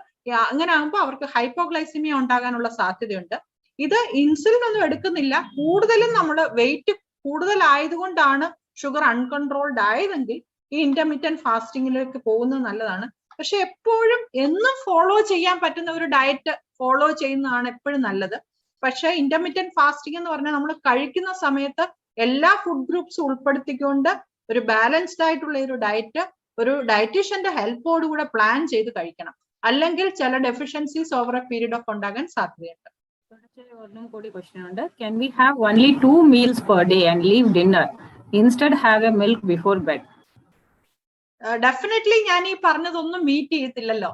അങ്ങനെ ആകുമ്പോൾ അവർക്ക് ഹൈപ്പോഗ്ലൈസിമിയ ഉണ്ടാകാനുള്ള സാധ്യതയുണ്ട്. ഇത് ഇൻസുലിൻ ഒന്നും എടുക്കുന്നില്ല, കൂടുതലും നമ്മൾ വെയിറ്റ് കൂടുതലായതുകൊണ്ടാണ് ഷുഗർ അൺകൺട്രോൾഡ് ആയതെങ്കിൽ ഈ ഇന്റർമീഡിയന്റ് ഫാസ്റ്റിംഗിലേക്ക് പോകുന്നത് നല്ലതാണ്. പക്ഷെ എപ്പോഴും എന്നും ഫോളോ ചെയ്യാൻ പറ്റുന്ന ഒരു ഡയറ്റ് ഫോളോ ചെയ്യുന്നതാണ് എപ്പോഴും നല്ലത്. പക്ഷെ ഇന്റർമീഡിയന്റ് ഫാസ്റ്റിംഗ് എന്ന് പറഞ്ഞാൽ നമ്മൾ കഴിക്കുന്ന സമയത്ത് എല്ലാ ഫുഡ് ഗ്രൂപ്പ്സ് ഉൾപ്പെടുത്തിക്കൊണ്ട് ഒരു ബാലൻസ്ഡ് ആയിട്ടുള്ള ഒരു ഡയറ്റ് ഒരു ഡയറ്റീഷ്യന്റെ ഹെൽപ്പോടുകൂടെ പ്ലാൻ ചെയ്ത് കഴിക്കണം. അല്ലെങ്കിൽ ചില deficiencies over A period of ഉണ്ടാകാൻ സാധ്യതയുണ്ട്. ഒന്നും കൂടി ക്വസ്റ്റ്യൻ ഉണ്ട്. Can we have only 2 meals per day and leave dinner? Instead have a milk before bed? Definitely ഞാൻ ഈ പറഞ്ഞതൊന്നും മീറ്റ് ചെയ്യത്തില്ലല്ലോ.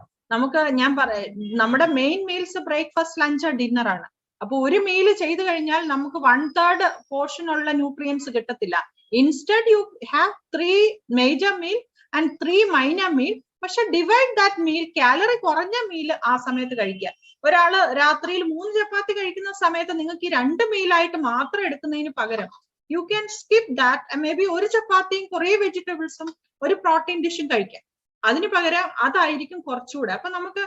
നമ്മുടെ main meals breakfast, lunch, dinner ആണ്. അപ്പൊ ഒരു മീല് ചെയ്തു കഴിഞ്ഞാൽ നമുക്ക് 1/3 പോർഷൻ ഉള്ള ന്യൂട്രിയൻസ് കിട്ടത്തില്ല. Instead you have 3 major meal and 3 minor meal. പക്ഷെ ഡിവൈഡ് ദാറ്റ് മീൽ, കാലറി കുറഞ്ഞ മീൽ ആ സമയത്ത് കഴിക്കുക. ഒരാള് രാത്രിയിൽ 3 ചപ്പാത്തി കഴിക്കുന്ന സമയത്ത് നിങ്ങൾക്ക് ഈ 2 മീലായിട്ട് മാത്രം എടുക്കുന്നതിന് പകരം you can skip that. May be ഒരു ചപ്പാത്തിയും കുറെ വെജിറ്റബിൾസും ഒരു പ്രോട്ടീൻ ഡിഷും കഴിക്കാം. അതിന് പകരം അതായിരിക്കും കുറച്ചുകൂടെ. അപ്പൊ നമുക്ക്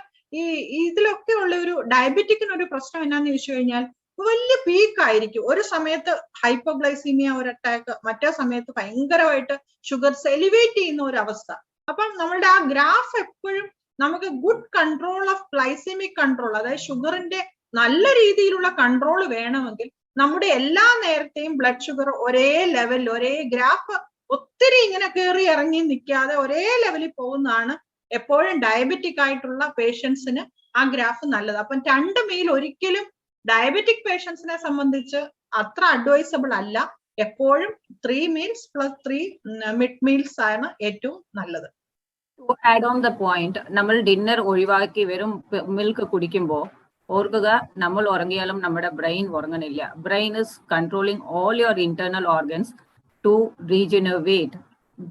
ഇതിലൊക്കെ ഉള്ള ഒരു ഡയബറ്റിക്കിന് ഒരു പ്രശ്നം എന്നാന്ന് ചോദിച്ചു കഴിഞ്ഞാൽ വലിയ പീക്ക് ആയിരിക്കും. ഒരു സമയത്ത് ഹൈപ്പോഗ്ലൈസീമിയ ഒരു അറ്റാക്ക്, മറ്റേ സമയത്ത് ഭയങ്കരമായിട്ട് ഷുഗർസ് എലിവേറ്റ് ചെയ്യുന്ന ഒരു അവസ്ഥ. അപ്പം നമ്മളുടെ ആ ഗ്രാഫ് എപ്പോഴും നമുക്ക് good control of glycaemic control, അതായത് ഷുഗറിന്റെ നല്ല രീതിയിലുള്ള കൺട്രോൾ വേണമെങ്കിൽ നമ്മുടെ എല്ലാ നേരത്തെയും ബ്ലഡ് ഷുഗർ ഒരേ ലെവലിൽ, ഒരേ ഗ്രാഫ് ഒത്തിരി ഇങ്ങനെ കയറി ഇറങ്ങി നിൽക്കാതെ ഒരേ ലെവലിൽ പോകുന്നതാണ് എപ്പോഴും ഡയബറ്റിക് ആയിട്ടുള്ള പേഷ്യൻസിന് ആ ഗ്രാഫ് നല്ലത്. അപ്പം 2 മീൽ ഒരിക്കലും ഡയബറ്റിക് പേഷ്യൻസിനെ സംബന്ധിച്ച് അത്ര അഡ്വൈസബിൾ അല്ല. എപ്പോഴും 3 meals plus 3 മിഡ് മീൽസ് ആണ് ഏറ്റവും നല്ലത്. To add on the point, നമ്മൾ ഡിന്നർ ഒഴിവാക്കി വെറും മിൽക്ക് കുടിക്കുമ്പോൾ ഓർക്കുക, നമ്മൾ ഉറങ്ങിയാലും നമ്മുടെ ബ്രെയിൻ ഉറങ്ങണില്ല. Brain is controlling all your internal organs to regenerate,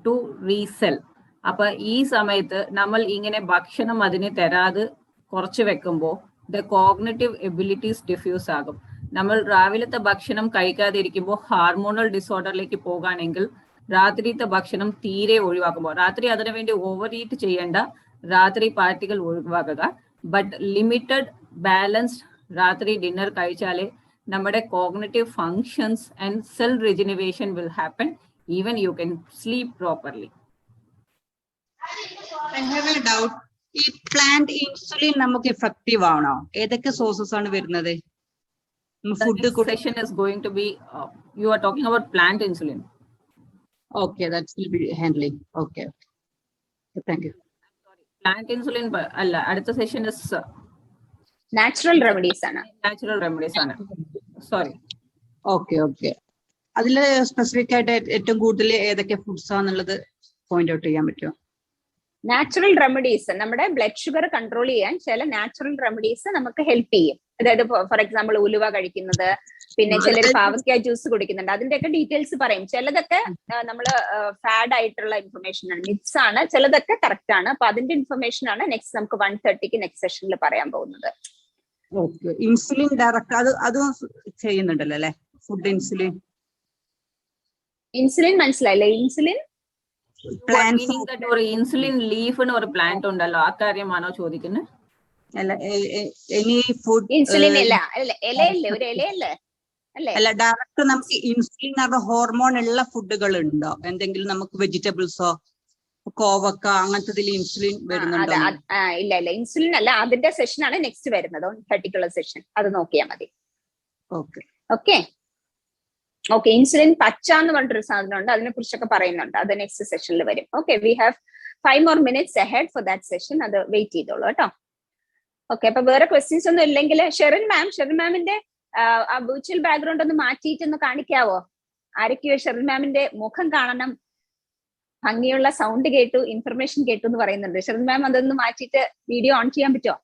to resell. അപ്പൊ ഈ സമയത്ത് നമ്മൾ ഇങ്ങനെ ഭക്ഷണം അതിന് തരാതെ കുറച്ച് വെക്കുമ്പോൾ ദ കോഗ്നിറ്റീവ് എബിലിറ്റീസ് ഡിഫ്യൂസ് ആകും. നമ്മൾ രാവിലത്തെ ഭക്ഷണം കഴിക്കാതിരിക്കുമ്പോൾ ഹാർമോണൽ ഡിസോർഡറിലേക്ക് പോകുകയാണെങ്കിൽ രാത്രിത്തെ ഭക്ഷണം തീരെ ഒഴിവാക്കുമ്പോൾ, രാത്രി അതിനു വേണ്ടി ഓവർ ഈറ്റ് ചെയ്യേണ്ട, രാത്രി പാർട്ടികൾ ഒഴിവാക്കുക. ബട്ട് ലിമിറ്റഡ് ബാലൻസ്ഡ് രാത്രി ഡിന്നർ കഴിച്ചാലേ നമ്മുടെ cognitive functions and cell regeneration will happen. Even you can sleep properly. I have a doubt. ഈ പ്ലാന്റ് ഇൻസുലിൻ നമുക്ക് ഇഫക്റ്റീവ് ആണോ? ഏതൊക്കെ സോഴ്സസ് ആണ് വരുന്നത്? Food session is going to be you are talking about plant insulin. Okay, that will be handling. Okay. Thank you. Plant insulin അല്ല, അടുത്ത session is natural remedies ആണ്. Natural remedies ആണ്. Sorry. Okay. അതില് specific ആയിട്ട് ഏറ്റവും കൂടുതൽ ഏതൊക്കെ foods ആണെന്നുള്ളത് പോയിന്റ് ഔട്ട് ചെയ്യാൻ പറ്റുമോ? നാച്ചുറൽ റെമഡീസ് നമ്മുടെ ബ്ലഡ് ഷുഗർ കൺട്രോൾ ചെയ്യാൻ ചില നാച്ചുറൽ റെമഡീസ് നമുക്ക് ഹെൽപ്പ് ചെയ്യും. അതായത് ഫോർ എക്സാമ്പിൾ ഉലുവ കഴിക്കുന്നത്, പിന്നെ ചിലർ പാവയ്ക്ക ജ്യൂസ് കുടിക്കുന്നുണ്ട്. അതിന്റെയൊക്കെ ഡീറ്റെയിൽസ് പറയും. ചിലതൊക്കെ നമ്മള് ഫാഡ് ആയിട്ടുള്ള ഇൻഫർമേഷൻ ആണ്, മിത്സ് ആണ്, ചിലതൊക്കെ കറക്റ്റ് ആണ്. അപ്പൊ അതിന്റെ ഇൻഫർമേഷൻ ആണ് നെക്സ്റ്റ് നമുക്ക് 1:30 നെക്സ്റ്റ് സെഷനിൽ പറയാൻ പോകുന്നത്. ഓക്കെ. ഇൻസുലിൻ ഡയറക്റ്റ് അത് ചെയ്യുന്നുണ്ടല്ലോ അല്ലെ? ഫുഡ് ഇൻസുലിൻ മനസ്സിലായില്ലേ? ഇൻസുലിൻ ലീഫ് ഒരു പ്ലാന്റ് ഉണ്ടല്ലോ, ആ കാര്യമാണോ ചോദിക്കുന്നത്? ഇൻസുലിൻ ഇലയല്ലേ, ഒരു ഇലയല്ലേ അല്ലേ? അല്ല, ഡയറക്റ്റ് നമുക്ക് ഇൻസുലിൻ ഹോർമോൺ ഉള്ള ഫുഡുകൾ ഉണ്ടോ? എന്തെങ്കിലും നമുക്ക് വെജിറ്റബിൾസോ, കോവക്ക അങ്ങനത്തെ ഇൻസുലിൻ വരുന്നുണ്ടോ? ഇല്ല, ഇൻസുലിൻ അല്ല. അതിന്റെ സെഷൻ ആണ് നെക്സ്റ്റ് വരുന്നത്, 30 സെഷൻ. അത് നോക്കിയാൽ മതി. ഓക്കെ. ഇൻസുലിൻ പച്ച എന്ന് പറഞ്ഞിട്ടൊരു സാധനം ഉണ്ട്, അതിനെ കുറിച്ചൊക്കെ പറയുന്നുണ്ട്. അത് നെക്സ്റ്റ് സെഷനിൽ വരും. Okay, we have 5 more minutes ahead for that session. അത് വെയിറ്റ് ചെയ്തോളൂ കേട്ടോ. ഓക്കെ, അപ്പൊ വേറെ ക്വസ്റ്റ്യൻസ് ഒന്നും ഇല്ലെങ്കിൽ ഷെറിൻ മാമിന്റെ ആ വിർച്വൽ ബാക്ക്ഗ്രൗണ്ട് ഒന്ന് മാറ്റിയിട്ടൊന്ന് കാണിക്കാവോ? ആരൊക്കെയോ ഷെറിൻ മാമിന്റെ മുഖം കാണണം. ഭംഗിയുള്ള സൗണ്ട് കേട്ടു, ഇൻഫർമേഷൻ കേട്ടു എന്ന് പറയുന്നുണ്ട്. ശരൺ മാം അതൊന്ന് മാറ്റിയിട്ട് വീഡിയോ ഓൺ ചെയ്യാൻ പറ്റുമോ?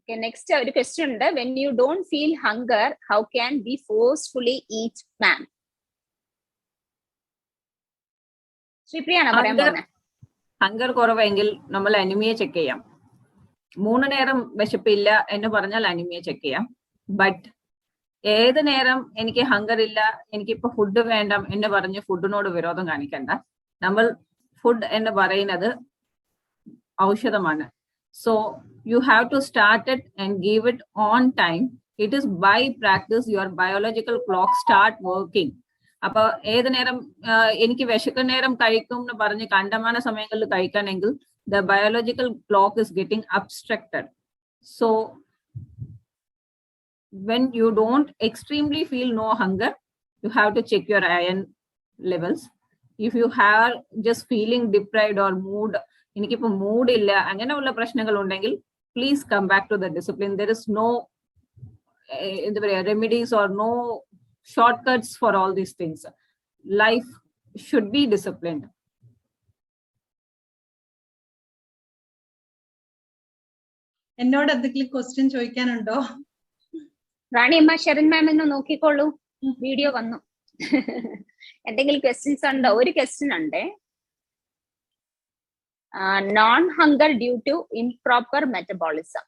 നെക്സ്റ്റ് ഒരു ക്വസ്റ്റ്യൻ ഉണ്ട്. When you don't feel hunger how can be forcefully eat ma'am? ശ്രീപ്രിയാണോ പറയാൻ പോകുന്നത്? ഹങ്കർ കുറവെങ്കിൽ നമ്മൾ അനിമിയെ ചെക്ക് ചെയ്യാം. 3 നേരം വിശപ്പില്ല എന്ന് പറഞ്ഞാൽ അനിമിയെ ചെക്ക് ചെയ്യാം. ബട്ട് ഏത് നേരം എനിക്ക് ഹങ്കർ ഇല്ല, എനിക്കിപ്പോ ഫുഡ് വേണ്ട എന്ന് പറഞ്ഞ് ഫുഡിനോട് വിരോധം കാണിക്കണ്ട. നമ്മൾ ഫുഡ് എന്ന് പറയുന്നത് ഔഷധമാണ്. So you have to start it and give it on time. It is by practice your biological clock start working. അപ്പൊ ഏത് നേരം എനിക്ക് വിശക്കുന്ന നേരം കഴിക്കും എന്ന് പറഞ്ഞ് കണ്ടമാന സമയങ്ങളിൽ കഴിക്കാനെങ്കിൽ the biological clock is getting obstructed. So when you don't extremely feel no hunger, you have to check your iron levels. If you have just feeling deprived or mood, എനിക്കിപ്പോ മൂഡ് ഇല്ല, അങ്ങനെയുള്ള പ്രശ്നങ്ങൾ ഉണ്ടെങ്കിൽ please come back to the discipline. There is no remedies or no shortcuts for all these things. Life should be disciplined. എന്നോട് എന്തെങ്കിലും question ചോദിക്കാനുണ്ടോ? റാണി അമ്മ ശരൺ മാം എന്ന് നോക്കിക്കോളൂ, വീഡിയോ വന്നു. എന്തെങ്കിലും ക്വസ്റ്റ്യൻസ് ഉണ്ടോ? ഒരു ക്വസ്റ്റ്യൻ ഉണ്ട്. Non hunger due to improper metabolism.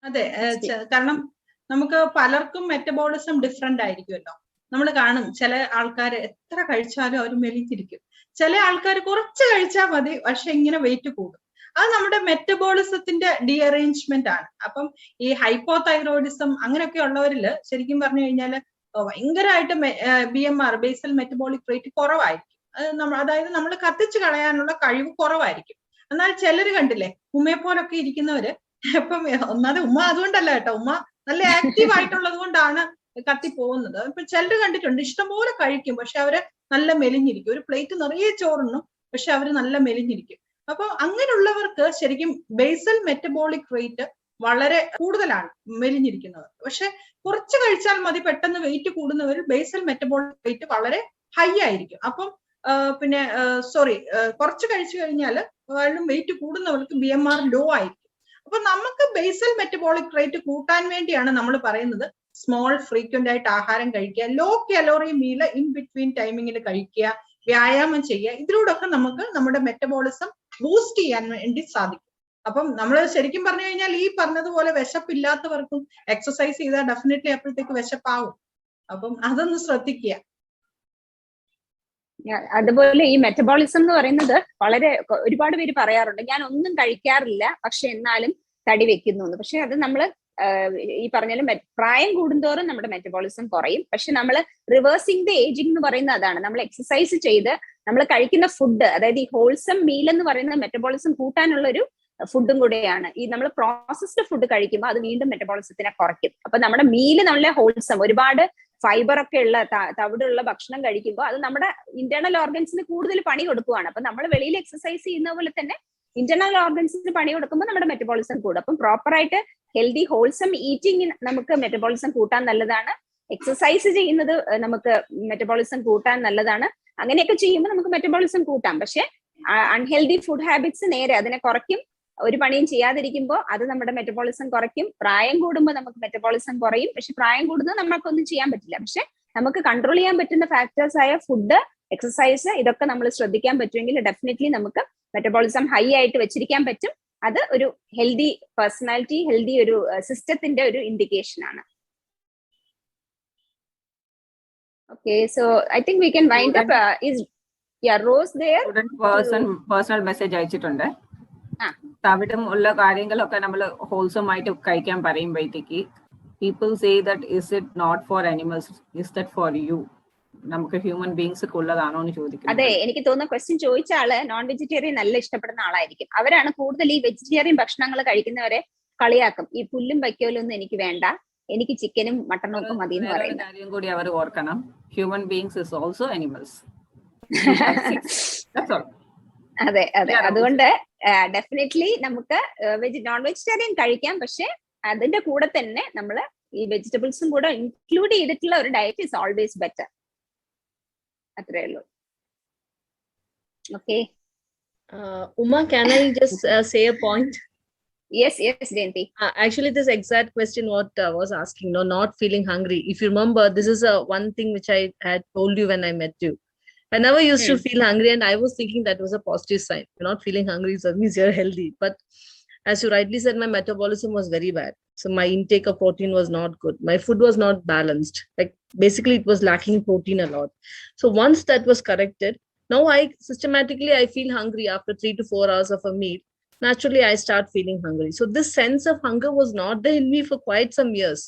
അതെ, കാരണം നമുക്ക് പലർക്കും മെറ്റബോളിസം ഡിഫറെന്റ് ആയിരിക്കുമല്ലോ. നമ്മൾ കാണും ചില ആൾക്കാർ എത്ര കഴിച്ചാലും അവർ മെലിഞ്ഞിരിക്കും, ചില ആൾക്കാർ കുറച്ച് കഴിച്ചാൽ മതി പക്ഷെ ഇങ്ങനെ വെയിറ്റ് കൂടും. അത് നമ്മുടെ മെറ്റബോളിസത്തിന്റെ ഡീഅറേഞ്ച്മെന്റ് ആണ്. അപ്പം ഈ ഹൈപ്പോതൈറോയിഡിസം അങ്ങനെയൊക്കെ ഉള്ളവരില് ശരിക്കും പറഞ്ഞു കഴിഞ്ഞാല് ഭയങ്കരമായിട്ട് BMR ബേസൽ മെറ്റബോളിക് റേറ്റ് കുറവായിരിക്കും. അതായത് നമ്മൾ കത്തിച്ച് കളയാനുള്ള കഴിവ് കുറവായിരിക്കും. എന്നാൽ ചിലര് കണ്ടില്ലേ, ഉമ്മയെ പോലൊക്കെ ഇരിക്കുന്നവര്, ഇപ്പം ഒന്നാമത് ഉമ്മ അതുകൊണ്ടല്ല കേട്ടോ, ഉമ്മ നല്ല ആക്റ്റീവ് ആയിട്ടുള്ളത് കൊണ്ടാണ് കത്തി പോകുന്നത്. ഇപ്പൊ ചിലര് കണ്ടിട്ടുണ്ട് ഇഷ്ടംപോലെ കഴിക്കും പക്ഷെ അവര് നല്ല മെലിഞ്ഞിരിക്കും. ഒരു പ്ലേറ്റ് നിറയെ ചോറുണ്ണും പക്ഷെ അവര് നല്ല മെലിഞ്ഞിരിക്കും. അപ്പൊ അങ്ങനെയുള്ളവർക്ക് ശരിക്കും ബേസൽ മെറ്റബോളിക് റേറ്റ് വളരെ കൂടുതലാണ് മെലിഞ്ഞിരിക്കുന്നത്. പക്ഷെ കുറച്ച് കഴിച്ചാൽ മതി പെട്ടെന്ന് വെയിറ്റ് കൂടുന്നവരിൽ ബേസൽ മെറ്റബോളിക് റേറ്റ് വളരെ ഹൈ ആയിരിക്കും. അപ്പം പിന്നെ കുറച്ച് കഴിച്ചു കഴിഞ്ഞാൽ വെയിറ്റ് കൂടുന്നവർക്ക് BMR ലോ ആയിരിക്കും. അപ്പൊ നമുക്ക് ബേസൽ മെറ്റബോളിക് റേറ്റ് കൂട്ടാൻ വേണ്ടിയാണ് നമ്മൾ പറയുന്നത് സ്മോൾ ഫ്രീക്വന്റ് ആയിട്ട് ആഹാരം കഴിക്കുക, low calorie meal in between ടൈമിങ്ങിൽ കഴിക്കുക, വ്യായാമം ചെയ്യുക. ഇതിലൂടെയൊക്കെ നമുക്ക് നമ്മുടെ മെറ്റബോളിസം ബൂസ്റ്റ് ചെയ്യാൻ വേണ്ടി സാധിക്കും. അപ്പം നമ്മൾ ശരിക്കും പറഞ്ഞു കഴിഞ്ഞാൽ ഈ പറഞ്ഞതുപോലെ വിശപ്പില്ലാത്തവർക്കും എക്സസൈസ് ചെയ്താൽ ഡെഫിനറ്റ്ലി അപ്പോഴത്തേക്ക് വിശപ്പാവും. അപ്പം അതൊന്ന് ശ്രദ്ധിക്കുക. അതുപോലെ ഈ മെറ്റബോളിസം എന്ന് പറയുന്നത് വളരെ ഒരുപാട് പേര് പറയാറുണ്ട്, ഞാൻ ഒന്നും കഴിക്കാറില്ല പക്ഷെ എന്നാലും തടി വെക്കുന്നു എന്ന്. പക്ഷെ അത് നമ്മൾ ഈ പറഞ്ഞാലും പ്രായം കൂടുന്തോറും നമ്മുടെ മെറ്റബോളിസം കുറയും. പക്ഷെ നമ്മൾ റിവേഴ്സിങ് ദ ഏജിങ് എന്ന് പറയുന്നത് അതാണ്. നമ്മൾ എക്സസൈസ് ചെയ്ത് നമ്മൾ കഴിക്കുന്ന ഫുഡ്, അതായത് ഈ ഹോൾസം മീൽ എന്ന് പറയുന്ന മെറ്റബോളിസം കൂട്ടാനുള്ള ഒരു ഫുഡും കൂടെയാണ്. ഈ നമ്മൾ പ്രോസസ്ഡ് ഫുഡ് കഴിക്കുമ്പോൾ അത് വീണ്ടും മെറ്റബോളിസത്തിനെ കുറയ്ക്കും. അപ്പൊ നമ്മുടെ മീല് നല്ല ഹോൾസം, ഒരുപാട് ഫൈബർ ഒക്കെ ഉള്ള തവിടുള്ള ഭക്ഷണം കഴിക്കുമ്പോൾ അത് നമ്മുടെ ഇന്റേണൽ ഓർഗൻസിന് കൂടുതൽ പണി കൊടുക്കുകയാണ്. അപ്പൊ നമ്മൾ വെളിയിൽ എക്സസൈസ് ചെയ്യുന്ന പോലെ തന്നെ ഇന്റേണൽ ഓർഗൻസിന് പണി കൊടുക്കുമ്പോൾ നമ്മുടെ മെറ്റബോളിസം കൂടും. അപ്പം പ്രോപ്പർ ആയിട്ട് ഹെൽത്തി ഹോൾസം ഈറ്റിംഗ് നമുക്ക് മെറ്റബോളിസം കൂട്ടാൻ നല്ലതാണ്. എക്സസൈസ് ചെയ്യുന്നത് നമുക്ക് മെറ്റബോളിസം കൂട്ടാൻ നല്ലതാണ്. അങ്ങനെയൊക്കെ ചെയ്യുമ്പോൾ നമുക്ക് മെറ്റബോളിസം കൂട്ടാം. പക്ഷെ അൺഹെൽതി ഫുഡ് ഹാബിറ്റ്സ് നേരെ അതിനെ കുറയ്ക്കും. ഒരു പണിയും ചെയ്യാതിരിക്കുമ്പോൾ അത് നമ്മുടെ മെറ്റബോളിസം കുറയ്ക്കും. പ്രായം കൂടുമ്പോൾ നമുക്ക് മെറ്റബോളിസം കുറയും. പക്ഷെ പ്രായം കൂടുന്നത് നമുക്കൊന്നും ചെയ്യാൻ പറ്റില്ല. പക്ഷെ നമുക്ക് കൺട്രോൾ ചെയ്യാൻ പറ്റുന്ന ഫാക്ടേഴ്സ് ആയ ഫുഡ്, എക്സസൈസ്, ഇതൊക്കെ നമ്മൾ ശ്രദ്ധിക്കാൻ പറ്റുമെങ്കിൽ ഡെഫിനറ്റ്ലി നമുക്ക് മെറ്റബോളിസം ഹൈ ആയിട്ട് വെച്ചിരിക്കാൻ പറ്റും. അത് ഒരു ഹെൽതി പേഴ്സണാലിറ്റി, ഹെൽതി ഒരു സിസ്റ്റത്തിന്റെ ഒരു ഇൻഡിക്കേഷൻ ആണ്. Okay, so I think we can wind up. Is Rose there? Personal message അയച്ചിട്ടുണ്ട്. തവിടും ഉള്ള കാര്യങ്ങളൊക്കെ നമ്മൾ ഹോൾസം ആയിട്ട് കഴിക്കാൻ പറയുമ്പോഴത്തേക്ക് people say that is it not for animals, is that for you? നമുക്ക് ഹ്യൂമൻ ബീങ്സ് ഉള്ളതാണോ എന്ന് ചോദിക്കുന്നത്. അതെ, എനിക്ക് തോന്നുന്ന ക്വസ്റ്റ്യൻ ചോദിച്ച ആള് നോൺ വെജിറ്റേറിയൻ നല്ല ഇഷ്ടപ്പെടുന്ന ആളായിരിക്കും. അവരാണ് കൂടുതൽ ഈ വെജിറ്റേറിയൻ ഭക്ഷണങ്ങൾ കഴിക്കുന്നവരെ കളിയാക്കും. ഈ പുല്ലും വയ്ക്കോലൊന്നും എനിക്ക് വേണ്ട, എനിക്ക് ചിക്കനും മട്ടണും ഒക്കെ മതി എന്ന് പറയുന്നത്. കാര്യം കൂടി അവർ ഓർക്കണം, human beings is also animals. അതെ അതെ, അതുകൊണ്ട് ഡെഫിനറ്റ്ലി നമുക്ക് നോൺ വെജിറ്റേറിയൻ കഴിക്കാം. പക്ഷെ അതിന്റെ കൂടെ തന്നെ നമ്മൾ ഈ വെജിറ്റബിൾസും കൂടെ ഇൻക്ലൂഡ് ചെയ്തിട്ടുള്ള ഒരു ഡയറ്റ് ഇസ് ഓൾവേസ് ബെറ്റർ. അത്രേ ഉള്ളൂ. Okay. Uma, can I just say a point? Yes, Jayanti. Actually, this exact question what I was asking, no, not feeling hungry. If you remember, this is one thing which I had told you when I met you. I never used to feel hungry, and I was thinking that was a positive sign. You're not feeling hungry, so it means you're healthy. But as you rightly said, my metabolism was very bad. So my intake of protein was not good. My food was not balanced. Like basically, it was lacking protein a lot. So once that was corrected, now I systematically I feel hungry after 3 to 4 hours of a meal. Naturally, I start feeling hungry. So this sense of hunger was not there in me for quite some years.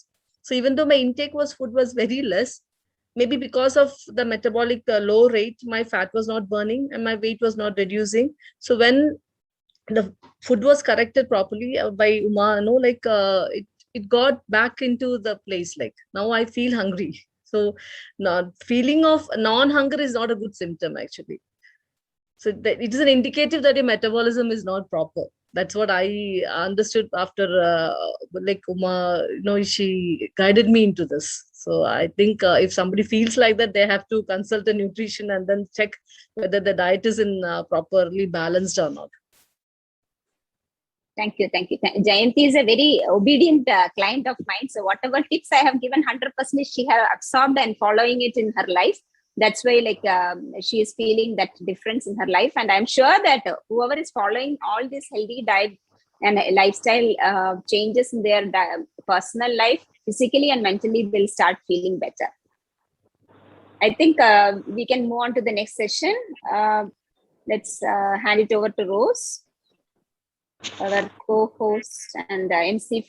So even though my intake was food was very less, maybe because of the metabolic low rate, my fat was not burning and my weight was not reducing. So when the food was corrected properly by Uma, it got back into the place. Like now I feel hungry. So feeling of non-hunger is not a good symptom actually. So it is an indicative that your metabolism is not proper. That's what I understood after Uma, she guided me into this. So I think if somebody feels like that, they have to consult a nutrition and then check whether the diet is in properly balanced or not. Thank you. Jayanti is a very obedient client of mine. So whatever tips I have given, 100% she has absorbed and following it in her life. That's why she is feeling that difference in her life. And I'm sure that whoever is following all this healthy diet and lifestyle changes in their personal life, physically and mentally, they'll start feeling better. I think we can move on to the next session. Let's hand it over to Rose, our co-host and MC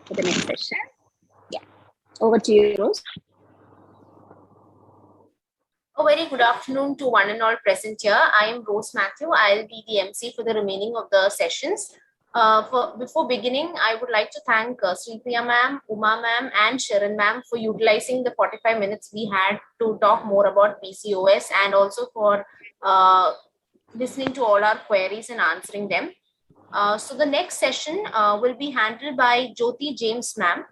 for the next session. Yeah, over to you, Rose. A very good afternoon to one and all present here. I am Rose Matthew. I'll be the MC for the remaining of the sessions. Before beginning, I would like to thank Sripriya ma'am, Uma ma'am, and Sharon ma'am for utilizing the 45 minutes we had to talk more about PCOS and also for listening to all our queries and answering them. So the next session will be handled by Jyoti James ma'am.